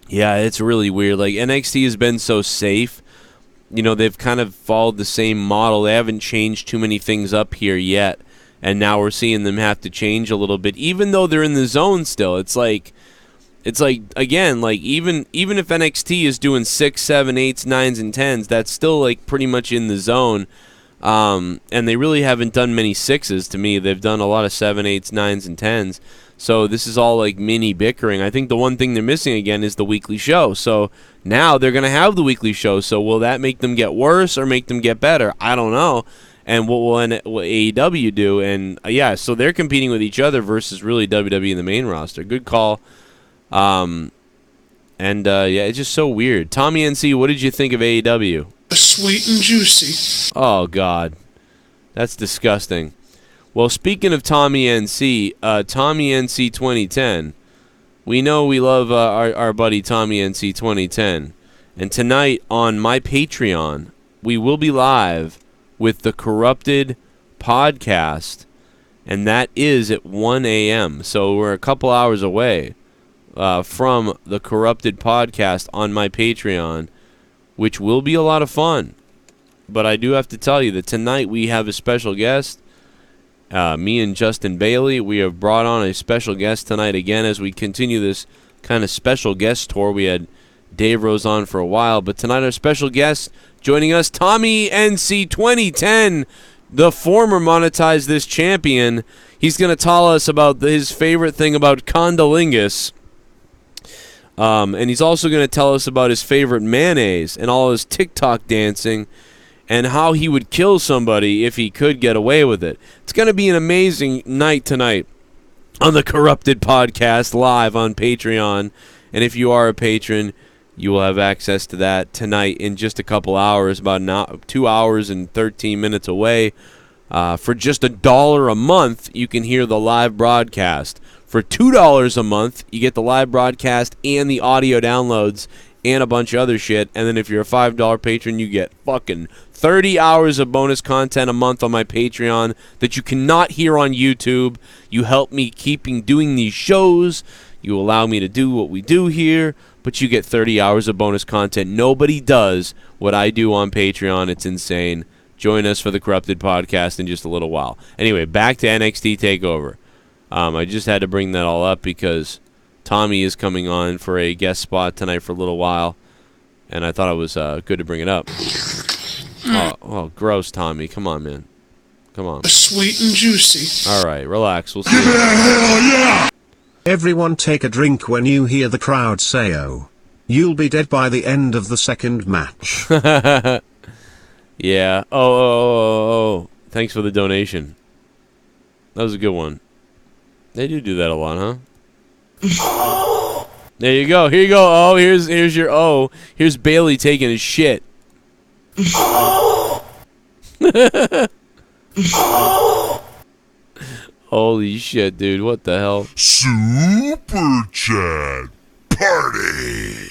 Yeah, it's really weird. Like, NXT has been so safe. They've kind of followed the same model. They haven't changed too many things up here yet. And now we're seeing them have to change a little bit, even though they're in the zone still. It's like again, like, even if NXT is doing 6, 7, 8s, 9s, and 10s, that's still like pretty much in the zone. And they really haven't done many 6s to me. They've done a lot of 7, 8s, 9s, and 10s. So this is all like mini bickering. I think the one thing they're missing again is the weekly show. So now they're going to have the weekly show. So will that make them get worse or make them get better? I don't know. And what will AEW do? And so they're competing with each other versus really WWE in the main roster. Good call. It's just so weird. Tommy NC, what did you think of AEW? Sweet and juicy. Oh, God. That's disgusting. Well, speaking of Tommy NC, Tommy NC 2010, we know we love our buddy Tommy NC 2010. And tonight on my Patreon, we will be live with the Corrupted podcast, and that is at 1 a.m. So we're a couple hours away from the Corrupted podcast on my Patreon, which will be a lot of fun. But I do have to tell you that tonight we have a special guest. Me and Justin Bailey, we have brought on a special guest tonight again as we continue this kind of special guest tour. We had Dave Rose on for a while. But tonight our special guest joining us, Tommy NC 2010, the former Monetize This champion. He's going to tell us about his favorite thing about condolingus. And he's also going to tell us about his favorite mayonnaise and all his TikTok dancing and how he would kill somebody if he could get away with it. It's going to be an amazing night tonight on the Corrupted Podcast live on Patreon. And if you are a patron, you will have access to that tonight in just a couple hours, about 2 hours and 13 minutes away. For just $1 a month, you can hear the live broadcast. For $2 a month, you get the live broadcast and the audio downloads and a bunch of other shit. And then if you're a $5 patron, you get fucking 30 hours of bonus content a month on my Patreon that you cannot hear on YouTube. You help me doing these shows. You allow me to do what we do here, but you get 30 hours of bonus content. Nobody does what I do on Patreon. It's insane. Join us for the Corrupted Podcast in just a little while. Anyway, back to NXT TakeOver. I just had to bring that all up because Tommy is coming on for a guest spot tonight for a little while, and I thought it was good to bring it up. Oh, gross, Tommy. Come on, man. Come on. Sweet and juicy. All right, relax. We'll see. Give it a hell yeah! Everyone take a drink when you hear the crowd say, "Oh." You'll be dead by the end of the second match. Yeah. Oh. Thanks for the donation. That was a good one. They do that a lot, huh? There you go. Here you go. Oh, here's your O. Here's Bailey taking his shit. Holy shit, dude. What the hell? Super Chat Party.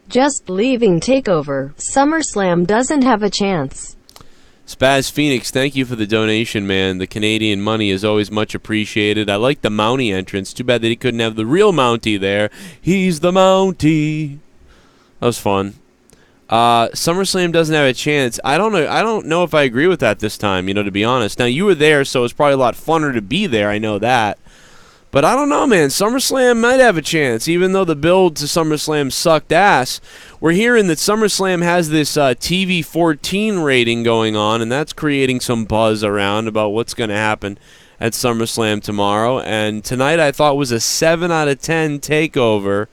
Just leaving TakeOver. SummerSlam doesn't have a chance. Spazz Phoenix, thank you for the donation, man. The Canadian money is always much appreciated. I like the Mountie entrance. Too bad that he couldn't have the real Mountie there. He's the Mountie. That was fun. SummerSlam doesn't have a chance. I don't know if I agree with that this time, to be honest. Now, you were there, so it's probably a lot funner to be there. I know that. But I don't know, man. SummerSlam might have a chance, even though the build to SummerSlam sucked ass. We're hearing that SummerSlam has this TV 14 rating going on, and that's creating some buzz around about what's going to happen at SummerSlam tomorrow. And tonight I thought was a 7 out of 10 takeover.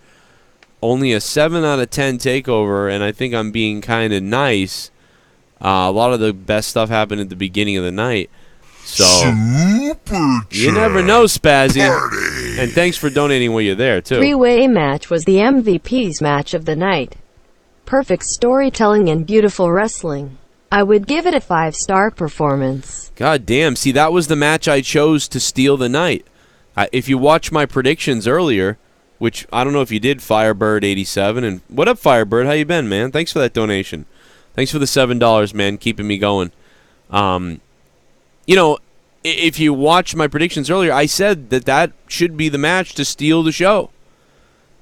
Only a 7 out of 10 takeover, and I think I'm being kind of nice. A lot of the best stuff happened at the beginning of the night. So, you never know, Spazzy. And thanks for donating while you're there, too. Three-way match was the MVP's match of the night. Perfect storytelling and beautiful wrestling. I would give it a 5-star performance. God damn. See, that was the match I chose to steal the night. If you watch my predictions earlier, which I don't know if you did, Firebird87. And what up, Firebird? How you been, man? Thanks for that donation. Thanks for the $7, man, keeping me going. If you watch my predictions earlier, I said that should be the match to steal the show.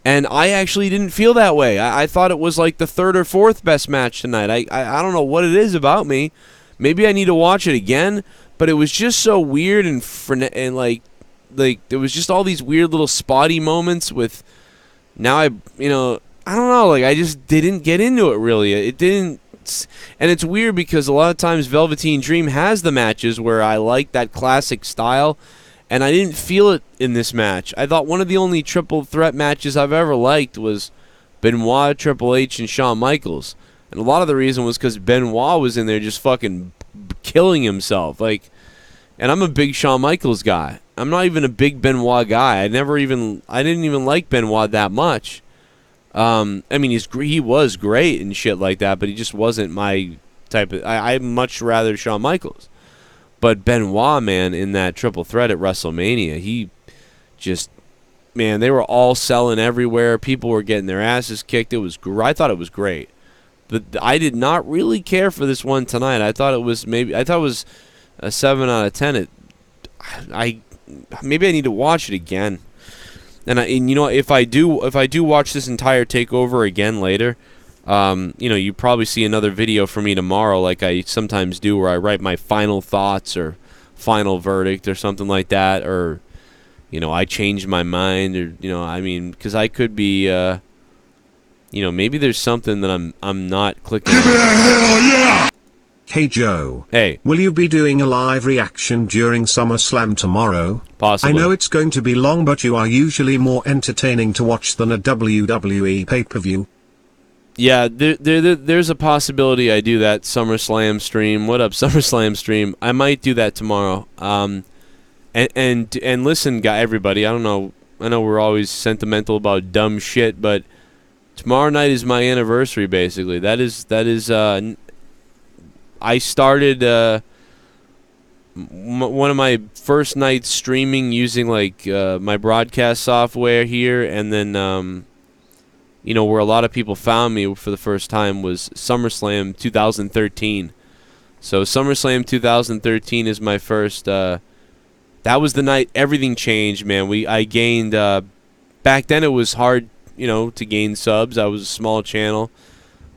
And I actually didn't feel that way. I thought it was like the third or fourth best match tonight. I don't know what it is about me. Maybe I need to watch it again. But it was just so weird and like there was just all these weird little spotty moments with. Now I don't know. Like I just didn't get into it really. It didn't. And it's weird because a lot of times Velveteen Dream has the matches where I like that classic style, and I didn't feel it in this match. I thought one of the only triple threat matches I've ever liked was Benoit, Triple H, and Shawn Michaels. And a lot of the reason was because Benoit was in there just fucking killing himself. And I'm a big Shawn Michaels guy. I'm not even a big Benoit guy. I didn't even like Benoit that much. He was great and shit like that, but he just wasn't my type of. I'd much rather Shawn Michaels, but Benoit, man, in that triple threat at WrestleMania, he just, man, they were all selling everywhere. People were getting their asses kicked. I thought it was great, but I did not really care for this one tonight. I thought it was a 7 out of 10. Maybe I need to watch it again. And if I do watch this entire takeover again later, you probably see another video from me tomorrow, like I sometimes do, where I write my final thoughts or final verdict or something like that, or I change my mind, or because I could be maybe there's something that I'm not clicking. Hey Joe. Hey. Will you be doing a live reaction during SummerSlam tomorrow? Possibly. I know it's going to be long, but you are usually more entertaining to watch than a WWE pay-per-view. Yeah, there's a possibility I do that SummerSlam stream. What up, SummerSlam stream? I might do that tomorrow. And listen, everybody. I don't know. I know we're always sentimental about dumb shit, but tomorrow night is my anniversary. Basically, that is. I started one of my first nights streaming using my broadcast software here, and then where a lot of people found me for the first time was SummerSlam 2013. So SummerSlam 2013 is my first. That was the night everything changed, man. I gained. Back then it was hard, to gain subs. I was a small channel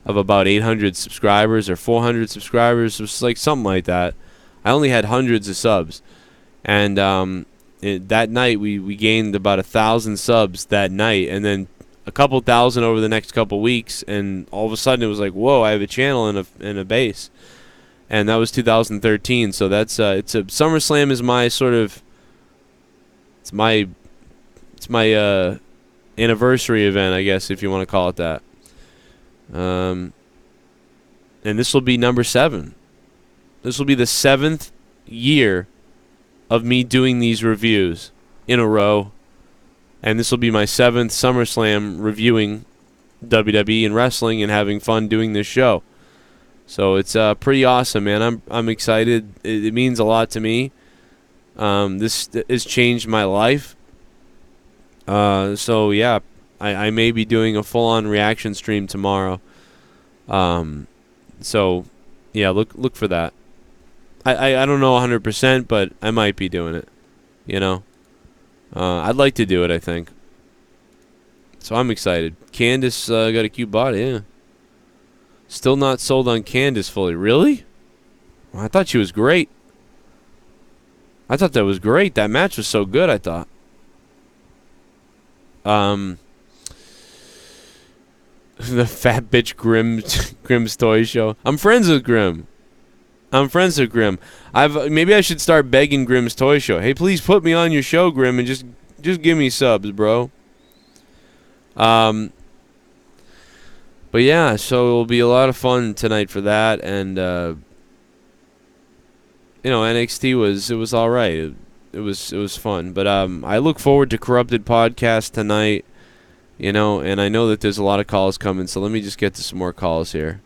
of about 800 subscribers or 400 subscribers. It was like something like that. I only had hundreds of subs. And that night we gained about 1,000 subs that night, and then a couple thousand over the next couple weeks, and all of a sudden it was like, whoa, I have a channel and a base. And that was 2013. So that's SummerSlam is my sort of it's my anniversary event, I guess, if you want to call it that. And this will be number 7. This will be the 7th year of me doing these reviews in a row. And this will be my 7th SummerSlam reviewing WWE and wrestling and having fun doing this show. So it's pretty awesome, man. I'm excited. It means a lot to me. This has changed my life. So yeah, I may be doing a full-on reaction stream tomorrow. So yeah, look for that. I don't know 100%, but I might be doing it. I'd like to do it, I think. So I'm excited. Candace got a cute body, yeah. Still not sold on Candace fully. Really? Well, I thought she was great. I thought that was great. That match was so good, I thought. The fat bitch Grimm's toy show. I'm friends with Grimm. Maybe I should start begging Grimm's toy show. Hey, please put me on your show, Grimm, and just give me subs, bro. But yeah, so it'll be a lot of fun tonight for that, and NXT was all right. It was fun, but I look forward to Corrupted Podcast tonight. And I know that there's a lot of calls coming, so let me just get to some more calls here.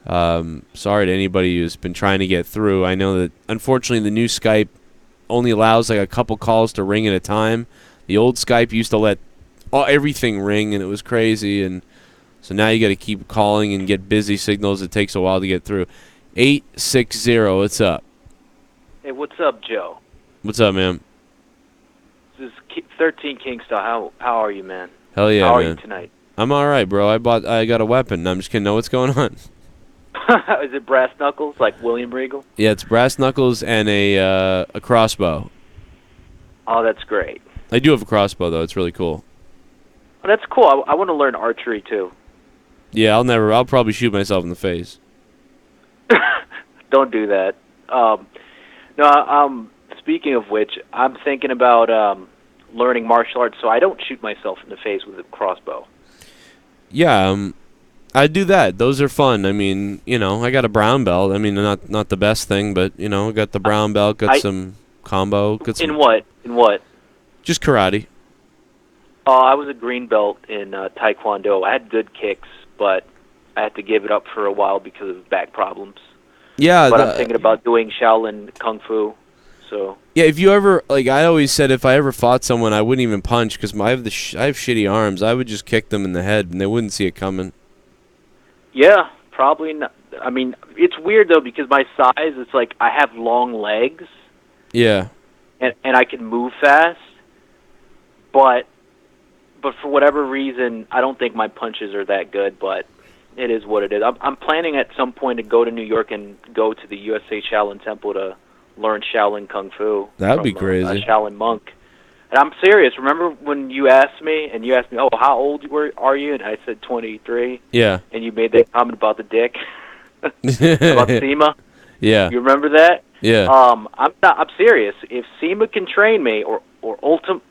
Sorry to anybody who's been trying to get through. I know that, unfortunately, the new Skype only allows like a couple calls to ring at a time. The old Skype used to let everything ring, and it was crazy. And so now you got to keep calling and get busy signals. It takes a while to get through. 860, what's up? Hey, what's up, Joe? What's up, man? This is 13 Kingstar. How are you, man? Hell yeah, How are man. you tonight? I'm all right, bro. I got a weapon. No, I'm just kidding. No, what's going on? Is it brass knuckles like William Regal? Yeah, it's brass knuckles and a crossbow. Oh, that's great. I do have a crossbow though. It's really cool. Oh, that's cool. I want to learn archery too. Yeah, I'll probably shoot myself in the face. Don't do that. Speaking of which, I'm thinking about learning martial arts so I don't shoot myself in the face with a crossbow. Yeah, I do that. Those are fun. I mean, I got a brown belt. I mean, not the best thing, but I got the brown belt. Got some combo. In what? Just karate. I was a green belt in Taekwondo. I had good kicks, but I had to give it up for a while because of back problems. Yeah, but I'm thinking about doing Shaolin Kung Fu. So yeah, if you ever I always said if I ever fought someone, I wouldn't even punch because I have shitty arms. I would just kick them in the head, and they wouldn't see it coming. Yeah, probably not. I mean, it's weird though because my size, it's like I have long legs. Yeah. And I can move fast, but for whatever reason, I don't think my punches are that good. But it is what it is. I'm planning at some point to go to New York and go to the USA Shaolin Temple to learn Shaolin Kung Fu. That'd be crazy. A Shaolin monk. And I'm serious. Remember when you asked me, oh, how old are you? And I said 23. Yeah. And you made that comment about the dick, about SEMA. Yeah. You remember that? Yeah. I'm serious. If SEMA can train me, or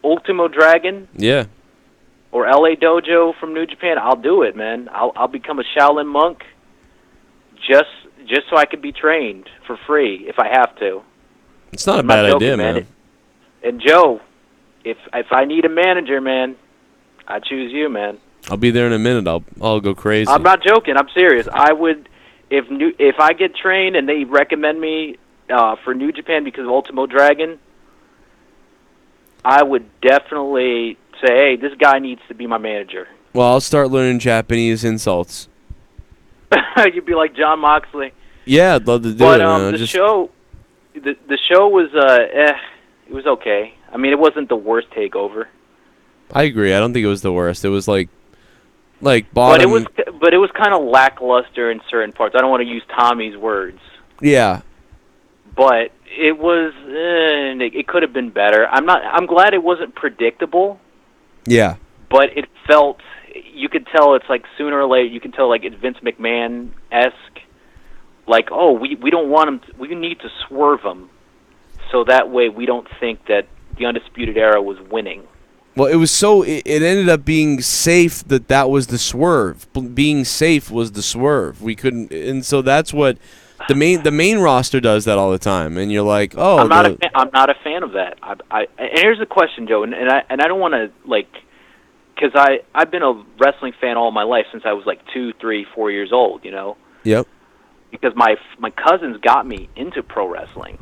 Ultimo Dragon, Yeah. or LA Dojo from New Japan, I'll do it, man. I'll become a Shaolin monk, just so I can be trained for free if I have to. It's not a I'm bad joking, idea, man. And Joe, if I need a manager, man, I choose you, man. I'll be there in a minute. I'll go crazy. I'm not joking. I'm serious. I would, if I get trained and they recommend me for New Japan because of Ultimo Dragon, I would definitely say, hey, this guy needs to be my manager. Well, I'll start learning Japanese insults. You'd be like John Moxley. Yeah, I'd love to do But it. Man. the show was it was okay. I mean, it wasn't the worst takeover. I agree. I don't think it was the worst. It was like But bottom. it was kind of lackluster in certain parts. I don't want to use Tommy's words. Yeah. But it was. It could have been better. I'm glad it wasn't predictable. Yeah. But it felt. You could tell it's like sooner or later. You can tell like it's Vince McMahon-esque. Like, oh, we don't want him. We need to swerve him, so that way we don't think that the Undisputed Era was winning. Well, it was so. It ended up being safe that was the swerve. Being safe was the swerve. We couldn't, and so that's what the main roster does that all the time. And you're like, oh, I'm not a fan of that. And here's the question, Joe, and I don't want to like, because I've been a wrestling fan all my life since I was like 2, 3, 4 years old. You know. Yep. Because my cousins got me into pro wrestling.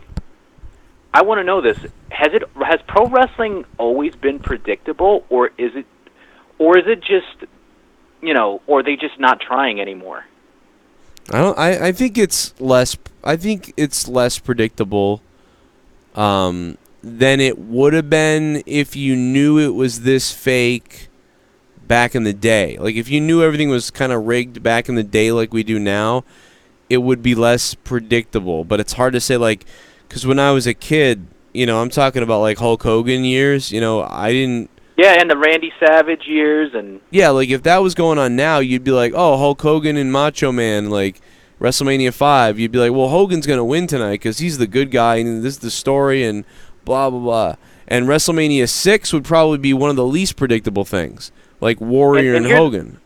I want to know this: has pro wrestling always been predictable, or is it just, or are they just not trying anymore? I think it's less. I think it's less predictable than it would have been if you knew it was this fake back in the day. Like if you knew everything was kind of rigged back in the day, like we do now, it would be less predictable. But it's hard to say, like, because when I was a kid, I'm talking about like Hulk Hogan years. I didn't. Yeah, and the Randy Savage years, and yeah, like if that was going on now, you'd be like, oh, Hulk Hogan and Macho Man, like WrestleMania 5. You'd be like, well, Hogan's gonna win tonight because he's the good guy, and this is the story, and blah blah blah. And WrestleMania 6 would probably be one of the least predictable things, like Warrior and Hogan.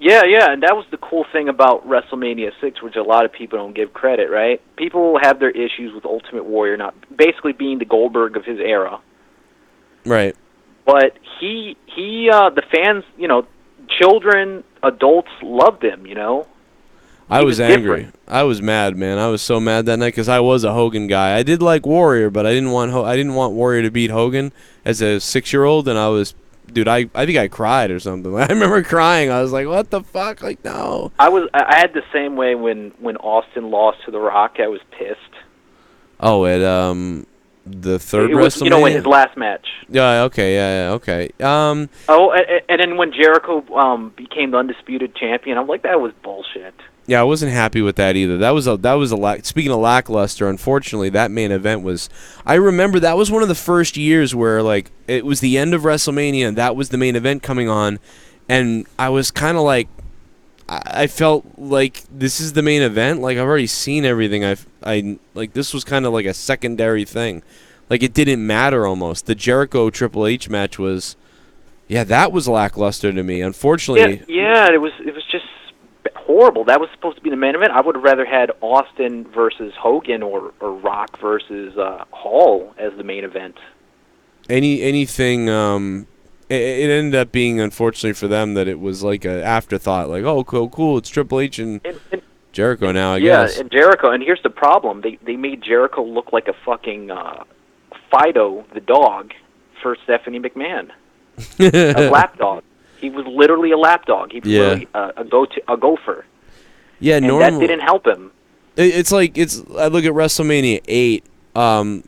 Yeah, and that was the cool thing about WrestleMania 6, which a lot of people don't give credit, right? People have their issues with Ultimate Warrior not basically being the Goldberg of his era. Right. But the fans, children, adults loved him, I was angry. Different. I was mad, man. I was so mad that night because I was a Hogan guy. I did like Warrior, but I didn't want Warrior to beat Hogan as a 6-year-old, and I was... Dude, I think I cried or something. I remember crying. I was like, "What the fuck?" Like, no. I had the same way when Austin lost to The Rock. I was pissed. Oh, at the third WrestleMania. In his last match. Yeah. Okay. Yeah. Okay. And then when Jericho became the undisputed champion, I'm like, that was bullshit. Yeah, I wasn't happy with that either. That was a speaking of lackluster, unfortunately, that main event was... I remember that was one of the first years where, like, it was the end of WrestleMania, and that was the main event coming on, and I was kind of like... I felt like this is the main event? Like, I've already seen everything. Like, this was kind of like a secondary thing. Like, it didn't matter almost. The Jericho Triple H match was... Yeah, that was lackluster to me, unfortunately. Yeah, it was just... horrible. That was supposed to be the main event. I would have rather had Austin versus Hogan or Rock versus Hall as the main event. Anything. It ended up being, unfortunately for them, that it was like an afterthought. Like, oh, cool, it's Triple H and Jericho now, I guess. Yeah, and Jericho. And here's the problem: they made Jericho look like a fucking Fido the dog for Stephanie McMahon, a lapdog. He was literally a lapdog. He was really a gopher. Yeah, and that didn't help him. It's like I look at WrestleMania 8.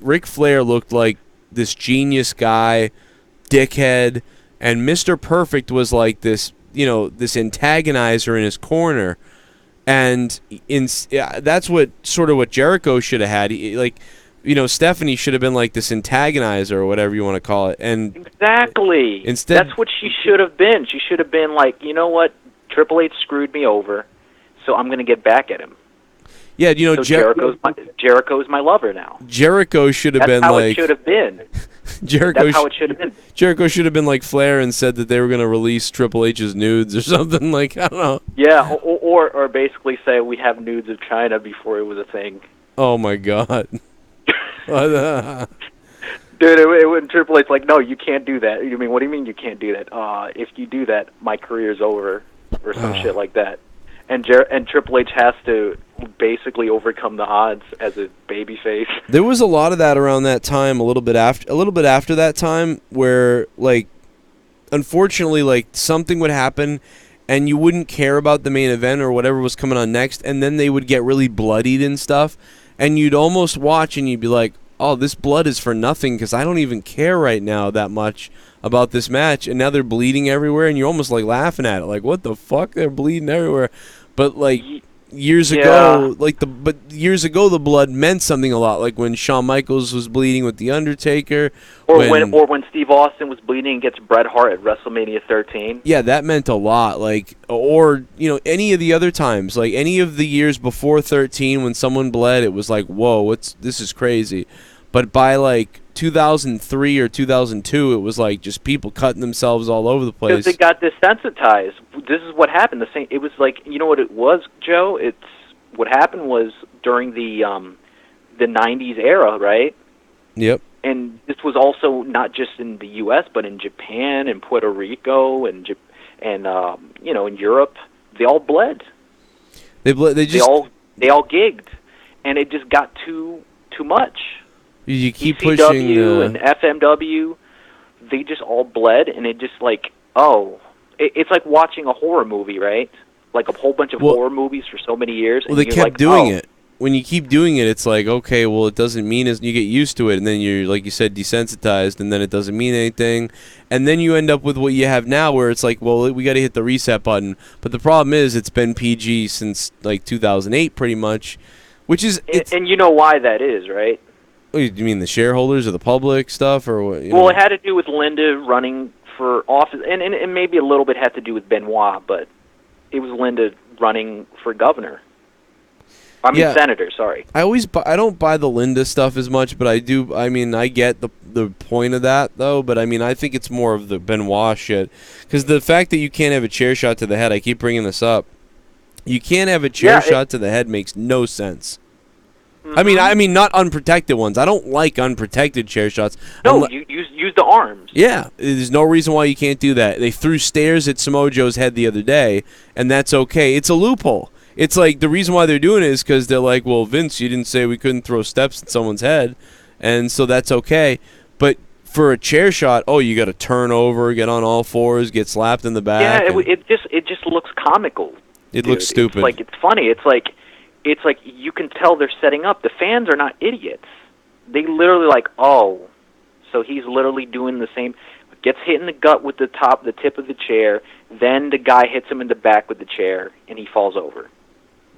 Ric Flair looked like this genius guy, dickhead, and Mr. Perfect was like this, this antagonizer in his corner, and that's what Jericho should have had. Stephanie should have been like this antagonizer or whatever you want to call it. And exactly. Instead, that's what she should have been. She should have been like, you know what? Triple H screwed me over, so I'm going to get back at him. Yeah, so Jericho's my lover now. Jericho should have been like... That's how it should have been. That's how it should have been. Jericho should have been like Flair and said that they were going to release Triple H's nudes or something, like, I don't know. Yeah, or basically say we have nudes of China before it was a thing. Oh, my God. Dude, it went Triple H like, no, you can't do that. You mean, what do you mean you can't do that? If you do that, my career's over, or some shit like that. And Triple H has to basically overcome the odds as a babyface. There was a lot of that around that time, a little bit after that time, where like, unfortunately, like something would happen, and you wouldn't care about the main event or whatever was coming on next, and then they would get really bloodied and stuff, and you'd almost watch and you'd be like, oh, this blood is for nothing because I don't even care right now that much about this match, and now they're bleeding everywhere, and you're almost like laughing at it, like, what the fuck, they're bleeding everywhere. But like years ago, years ago the blood meant something a lot, like when Shawn Michaels was bleeding with The Undertaker, or when Steve Austin was bleeding against Bret Hart at WrestleMania 13. Yeah, that meant a lot. Like, or any of the other times, like any of the years before 13 when someone bled, it was like, whoa, this is crazy. But by like 2003 or 2002, it was like just people cutting themselves all over the place. Because they got desensitized. This is what happened. The same. It was like, you know what it was, Joe? What happened was during the 90s era, right? Yep. And this was also not just in the U.S., but in Japan and Puerto Rico and in Europe. They all bled. They all gigged, and it just got too much. You keep ECW pushing and FMW, they just all bled, and it just like, it's like watching a horror movie, right? Like a whole bunch of horror movies for so many years. Well, they kept doing it. When you keep doing it, it's like, okay, well, it doesn't mean you get used to it, and then you're, like you said, desensitized, and then it doesn't mean anything, and then you end up with what you have now, where it's like, well, we got to hit the reset button. But the problem is, it's been PG since like 2008, pretty much, which is. And you know why that is, right? You mean the shareholders or the public stuff, or what? Well, it had to do with Linda running for office, and maybe a little bit had to do with Benoit, but it was Linda running for governor. Senator, sorry. I don't buy the Linda stuff as much, but I do. I mean, I get the point of that, though, but I mean, I think it's more of the Benoit shit. Because the fact that you can't have a chair shot to the head, I keep bringing this up. You can't have a chair shot to the head makes no sense. Mm-hmm. I mean, not unprotected ones. I don't like unprotected chair shots. No, you use the arms. Yeah, there's no reason why you can't do that. They threw stairs at Samoa Joe's head the other day, and that's okay. It's a loophole. It's like the reason why they're doing it is because they're like, well, Vince, you didn't say we couldn't throw steps at someone's head, and so that's okay. But for a chair shot, you got to turn over, get on all fours, get slapped in the back. Yeah, it just looks comical. It looks stupid. It's funny. It's like you can tell they're setting up. The fans are not idiots. They literally so he's literally doing the same. Gets hit in the gut with the tip of the chair. Then the guy hits him in the back with the chair, and he falls over.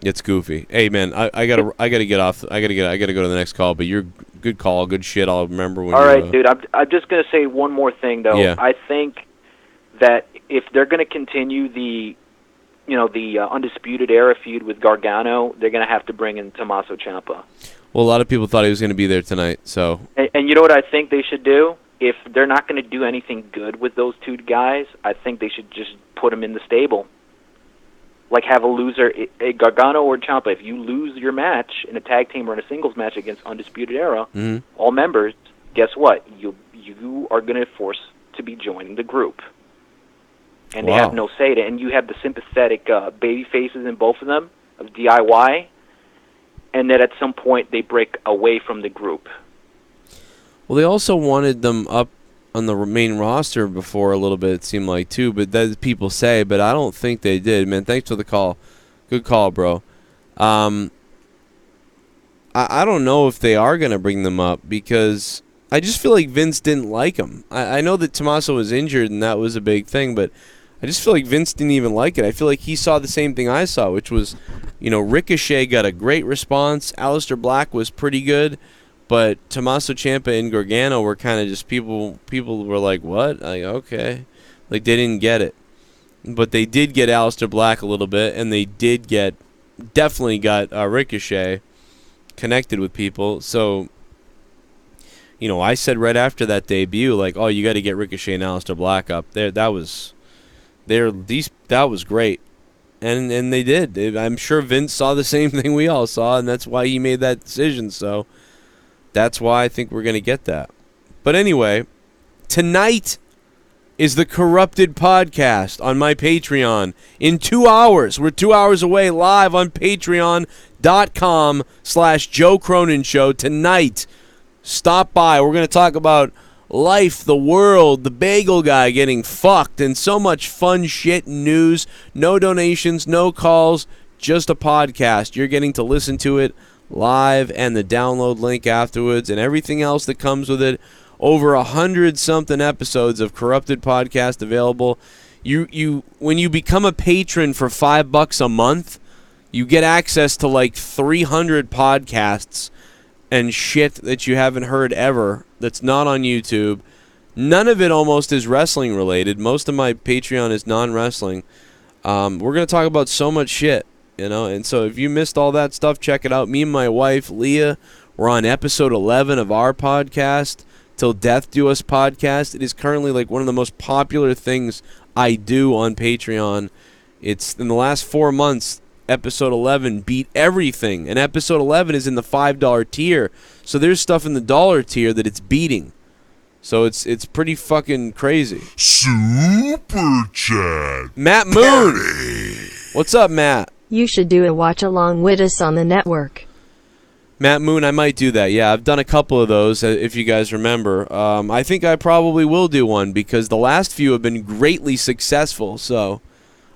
It's goofy. Hey man, I gotta get off. I gotta go to the next call. But you're good call, good shit. I'll remember when. All right, dude. I'm just gonna say one more thing though. Yeah. I think that if they're gonna continue the Undisputed Era feud with Gargano, they're going to have to bring in Tommaso Ciampa. Well, a lot of people thought he was going to be there tonight, so. And you know what I think they should do? If they're not going to do anything good with those two guys, I think they should just put them in the stable. Like have a loser, a Gargano or Ciampa. If you lose your match in a tag team or in a singles match against Undisputed Era, all members, guess what? You are going to force to be joining the group. And they have no say to it. And you have the sympathetic baby faces in both of them, of DIY, and that at some point they break away from the group. Well, they also wanted them up on the main roster before a little bit, it seemed like, too. But that people say, but I don't think they did. Man, thanks for the call. Good call, bro. I don't know if they are going to bring them up because I just feel like Vince didn't like them. I know that Tommaso was injured and that was a big thing, but I just feel like Vince didn't even like it. I feel like he saw the same thing I saw, which was, Ricochet got a great response. Aleister Black was pretty good, But Tommaso Ciampa and Gargano were kind of just people were like, what? Like, okay. Like, they didn't get it. But they did get Aleister Black a little bit, and they definitely got Ricochet connected with people. So, you know, I said right after that debut, like, oh, you got to get Ricochet and Aleister Black up there. That was great. And they did. I'm sure Vince saw the same thing we all saw, and that's why he made that decision. So that's why I think we're going to get that. But anyway, tonight is the Corrupted podcast on my Patreon. In 2 hours, we're 2 hours away live on patreon.com/Joe Cronin Show. Tonight, stop by. We're going to talk about life, the world, the bagel guy getting fucked, and so much fun shit and news. No donations, no calls, just a podcast. You're getting to listen to it live and the download link afterwards and everything else that comes with it. Over 100-something episodes of Corrupted Podcast available. You when you become a patron for $5 a month, you get access to like 300 podcasts and shit that you haven't heard ever that's not on YouTube. None of it almost is wrestling related. Most of my Patreon is non-wrestling. We're going to talk about so much shit, you know, and so if you missed all that stuff, check it out. Me and my wife, Leah, we're on episode 11 of our podcast, Till Death Do Us podcast. It is currently like one of the most popular things I do on Patreon. It's in the last 4 months, episode 11 beat everything, and episode 11 is in the $5 tier, so there's stuff in the $1 tier that it's beating. So it's pretty fucking crazy. Super Chat Matt Moon, what's up, Matt? You should do a watch along with us on the network. Matt Moon, I might do that. Yeah, I've done a couple of those, if you guys remember. I think I probably will do one because the last few have been greatly successful. So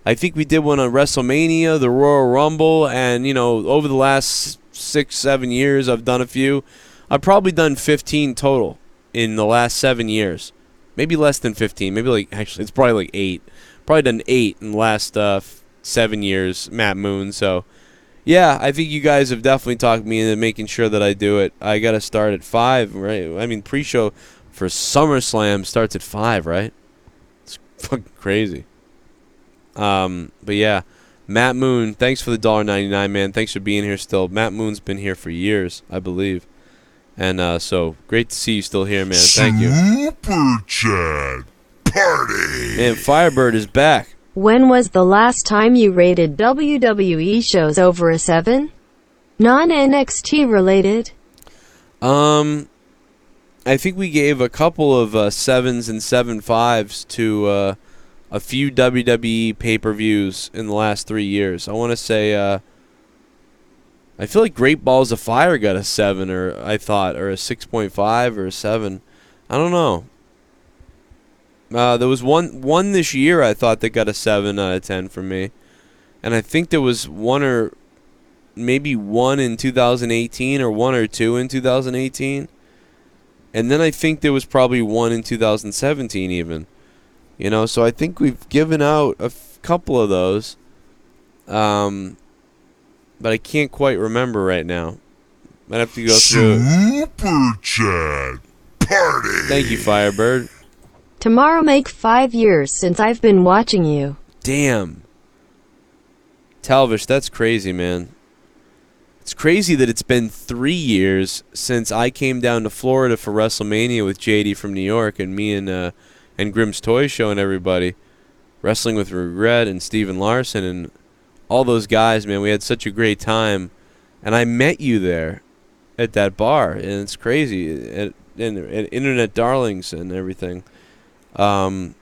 I think we did one on WrestleMania, the Royal Rumble, and, you know, over the last 6-7 years, I've done a few. I've probably done 15 total in the last 7 years. Maybe less than 15. Maybe like, actually, it's probably like 8. Probably done 8 in the last 7 years, Matt Moon. So yeah, I think you guys have definitely talked me into making sure that I do it. I got to start at 5, right? I mean, pre-show for SummerSlam starts at 5, right? It's fucking crazy. But yeah, Matt Moon, thanks for the $1.99, man. Thanks for being here still. Matt Moon's been here for years, I believe. And so, great to see you still here, man. Thank you. Super Chat Party. Man, Firebird is back. When was the last time you rated WWE shows over a 7? Non-NXT related? I think we gave a couple of 7s and 7.5s to a few WWE pay-per-views in the last 3 years. I want to say, I feel like Great Balls of Fire got a 7, or I thought, or a 6.5 or a 7. I don't know. There was one this year I thought that got a 7 out of 10 for me. And I think there was one or maybe one in 2018 or one or two in 2018. And then I think there was probably one in 2017 even. You know, so I think we've given out a couple of those. But I can't quite remember right now. I'd have to go through it. Super Chat Party. Thank you, Firebird. Tomorrow make 5 years since I've been watching you. Damn. Talvish, that's crazy, man. It's crazy that it's been 3 years since I came down to Florida for WrestleMania with JD from New York and me and Grimm's Toy Show and everybody. Wrestling with Regret and Steven Larson and all those guys, man. We had such a great time. And I met you there at that bar. And it's crazy. At Internet Darlings and everything. That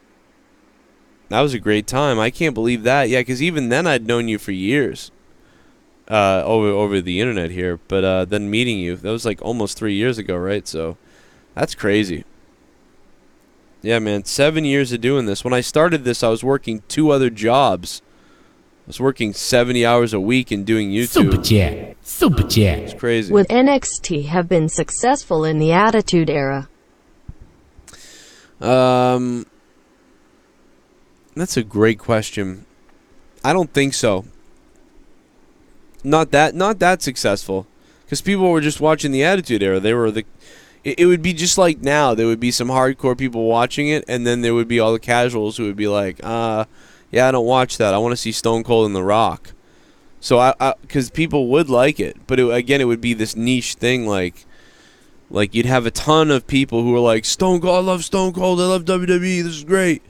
was a great time. I can't believe that. Yeah, because even then I'd known you for years over the internet here. But then meeting you, that was like almost 3 years ago, right? So that's crazy. Yeah, man, 7 years of doing this. When I started this, I was working 2 other jobs. I was working 70 hours a week and doing YouTube. Super Chat. Super Chat. It's crazy. Would NXT have been successful in the Attitude Era? That's a great question. I don't think so. Not that successful. because people were just watching the Attitude Era. They were it would be just like now. There would be some hardcore people watching it, and then there would be all the casuals who would be like, yeah, I don't watch that. I want to see Stone Cold and The Rock. So because people would like it, but again, it would be this niche thing. Like you'd have a ton of people who were like, Stone Cold, I love Stone Cold, I love WWE, this is great.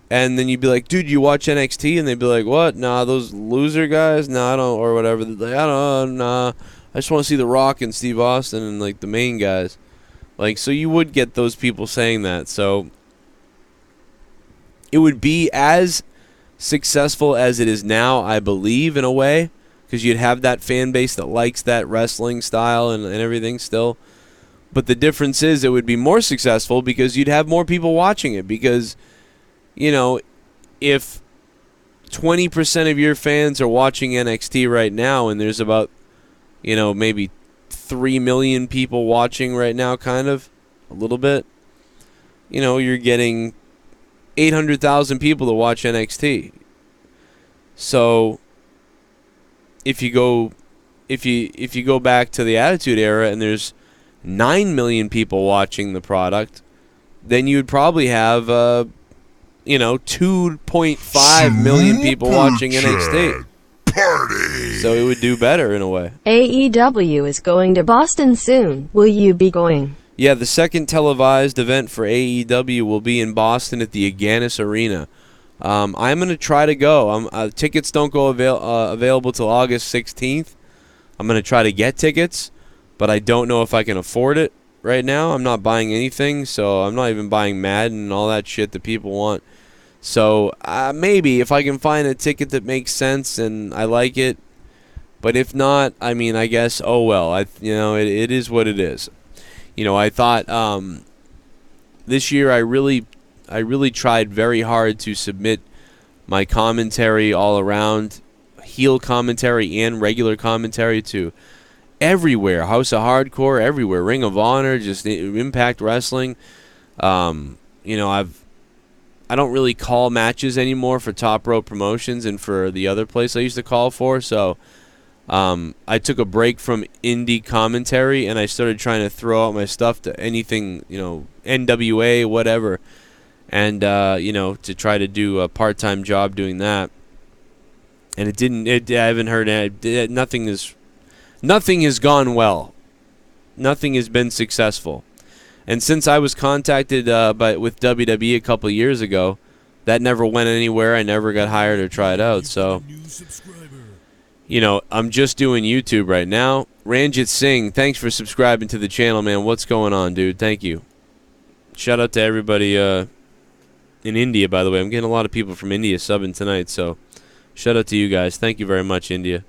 And then you'd be like, dude, you watch NXT? And they'd be like, what? Nah, those loser guys? Nah, I don't, or whatever. Like, I don't know, nah. I just want to see The Rock and Steve Austin and like the main guys. Like, so you would get those people saying that. So it would be as successful as it is now, I believe, in a way, because you'd have that fan base that likes that wrestling style and everything still. But the difference is it would be more successful because you'd have more people watching it. Because, you know, if 20% of your fans are watching NXT right now and there's about, you know, maybe 3 million people watching right now, kind of, a little bit, you know, you're getting 800,000 people to watch NXT. So if you go back to the Attitude Era and there's 9 million people watching the product, then you'd probably have 2.5 million people watching NXT. Party. So it would do better in a way. AEW is going to Boston soon. Will you be going? Yeah, the second televised event for AEW will be in Boston at the Agganis Arena. I'm going to try to go. Tickets don't go available till August 16th. I'm going to try to get tickets, but I don't know if I can afford it right now. I'm not buying anything, so I'm not even buying Madden and all that shit that people want. So maybe if I can find a ticket that makes sense and I like it, but if not, I mean, I guess, oh well. It is what it is. You know, I thought this year I really tried very hard to submit my commentary all around, heel commentary and regular commentary, to everywhere. House of Hardcore, everywhere. Ring of Honor, just Impact Wrestling. I don't really call matches anymore for Top Rope Promotions and for the other place I used to call for, so I took a break from indie commentary and I started trying to throw out my stuff to anything, NWA, whatever, and to try to do a part-time job doing that. And I haven't heard it. Nothing has gone well. Nothing has been successful. And since I was contacted with WWE a couple of years ago, that never went anywhere. I never got hired or tried out. So, I'm just doing YouTube right now. Ranjit Singh, thanks for subscribing to the channel, man. What's going on, dude? Thank you. Shout out to everybody in India, by the way. I'm getting a lot of people from India subbing tonight, so shout out to you guys. Thank you very much, India.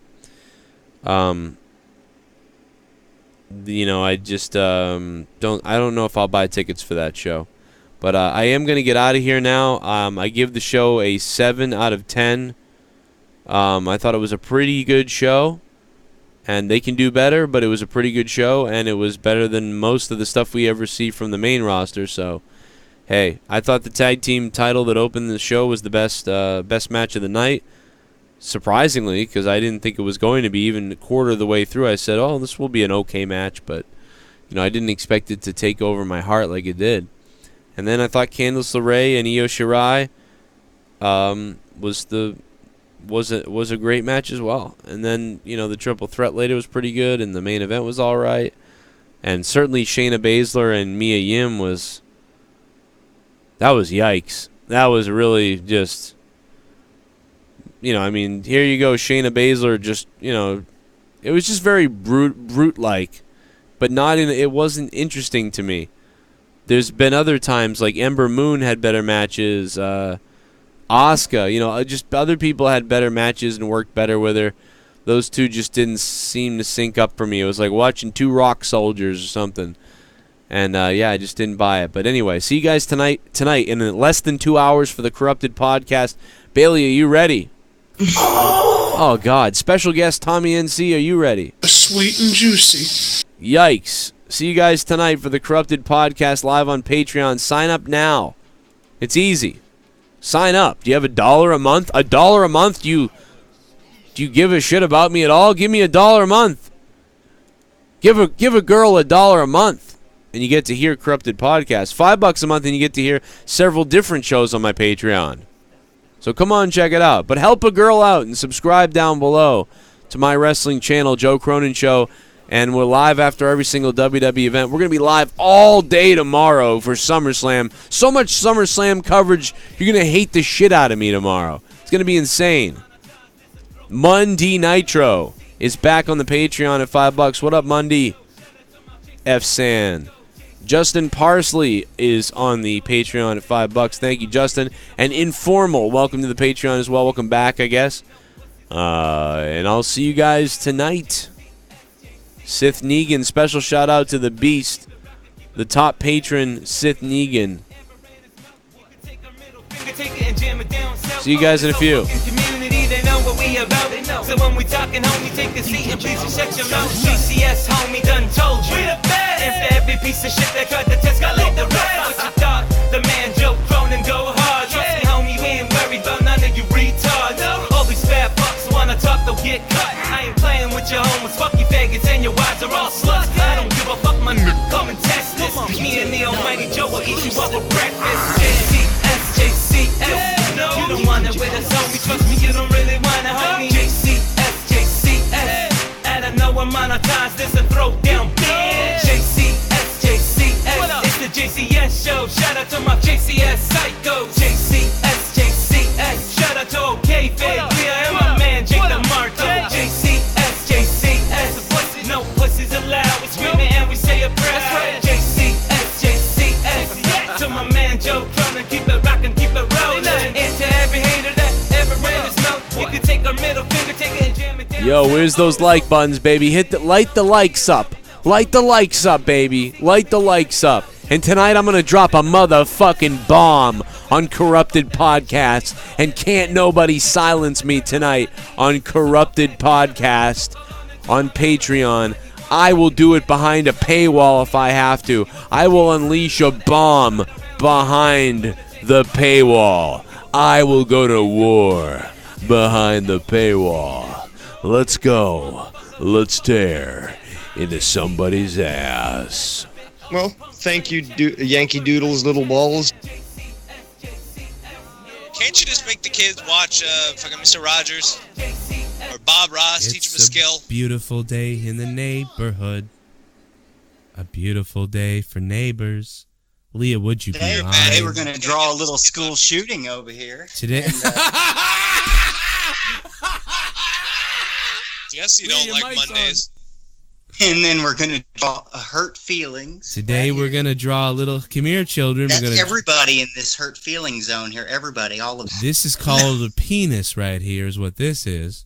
I just I don't know if I'll buy tickets for that show, but I am going to get out of here now. I give the show a 7 out of 10. I thought it was a pretty good show, and they can do better, but it was a pretty good show, and it was better than most of the stuff we ever see from the main roster. So, hey, I thought the tag team title that opened the show was the best match of the night. Surprisingly, because I didn't think it was going to be. Even a quarter of the way through, I said, oh, this will be an okay match, but I didn't expect it to take over my heart like it did. And then I thought Candice LeRae and Io Shirai was a great match as well. And then, the triple threat later was pretty good, and the main event was all right. And certainly Shayna Baszler and Mia Yim that was yikes. That was really just... here you go, Shayna Baszler just, it was just very brute-like, but it wasn't interesting to me. There's been other times, like Ember Moon had better matches, Asuka, just other people had better matches and worked better with her. Those two just didn't seem to sync up for me. It was like watching two Rock Soldiers or something. And, I just didn't buy it. But anyway, see you guys tonight in less than 2 hours for the Corrupted Podcast. Bailey, are you ready? Oh, God. Special guest Tommy NC, are you ready? Sweet and juicy. Yikes. See you guys tonight for the Corrupted Podcast live on Patreon. Sign up now. It's easy. Sign up. Do you have $1 a month? $1 a month? Do you give a shit about me at all? Give me $1 a month. Give a girl $1 a month, and you get to hear Corrupted Podcast. $5 a month, and you get to hear several different shows on my Patreon. So come on, check it out. But help a girl out and subscribe down below to my wrestling channel, Joe Cronin Show. And we're live after every single WWE event. We're going to be live all day tomorrow for SummerSlam. So much SummerSlam coverage, you're going to hate the shit out of me tomorrow. It's going to be insane. Monday Nitro is back on the Patreon at $5. What up, Monday? F-San. Justin Parsley is on the Patreon at $5. Thank you, Justin. And Informal, welcome to the Patreon as well. Welcome back, I guess. And I'll see you guys tonight. Sith Negan, special shout out to the Beast, the top patron, Sith Negan. See you guys in a few. So when we talking, homie, take a seat and please shut your mouth. JCS, homie, done told you. And for every piece of shit that tried to test, I laid the rest. What you thought? The man Joe Cronin go hard. Trust me, homie, we ain't worried about none of you retards. All these fat fucks wanna talk, they'll get cut. I ain't playing with your homies, fuck you faggots, and your wives are all sluts. I don't give a fuck, my come and test this. Me and the almighty Joe will eat you up for breakfast. JCS. You don't want it with us, homie. Trust me, you don't really want it, homie. JCS. At a no amount of times, this a throwdown bitch. JCS. It's the JCS show. Shout out to my JCS psycho. JCS. Shout out to OK Fed. Clear and my man Jake the Marto. JCS. No pussies allowed. We screaming and we say a prayer. JCS. To my man Joe Cronin, keep it rockin', keep it rollin'. And to every hater that ever ran his mouth, you can take our middle finger, take it and jam it down. Yo, where's those like buttons, baby? Light the likes up. Light the likes up, baby. Light the likes up. And tonight I'm gonna drop a motherfucking bomb on Corrupted Podcast. And can't nobody silence me tonight on Corrupted Podcast on Patreon. I will do it behind a paywall if I have to. I will unleash a bomb behind the paywall. I will go to war behind the paywall. Let's go. Let's tear into somebody's ass. Well, thank you, Yankee Doodle's little balls. Can't you just make the kids watch fucking Mr. Rogers? Or Bob Ross, teach them a skill? Beautiful day in the neighborhood. A beautiful day for neighbors. Leah, would you be mine? Today we're going to draw a little school shooting over here. Today. Yes, you don't like Mondays. And then we're going to draw hurt feelings. Today we're going to draw a little... Come here, children. That's we're gonna... everybody in this hurt feeling zone here. Everybody, all of them. This is called a penis right here is what this is.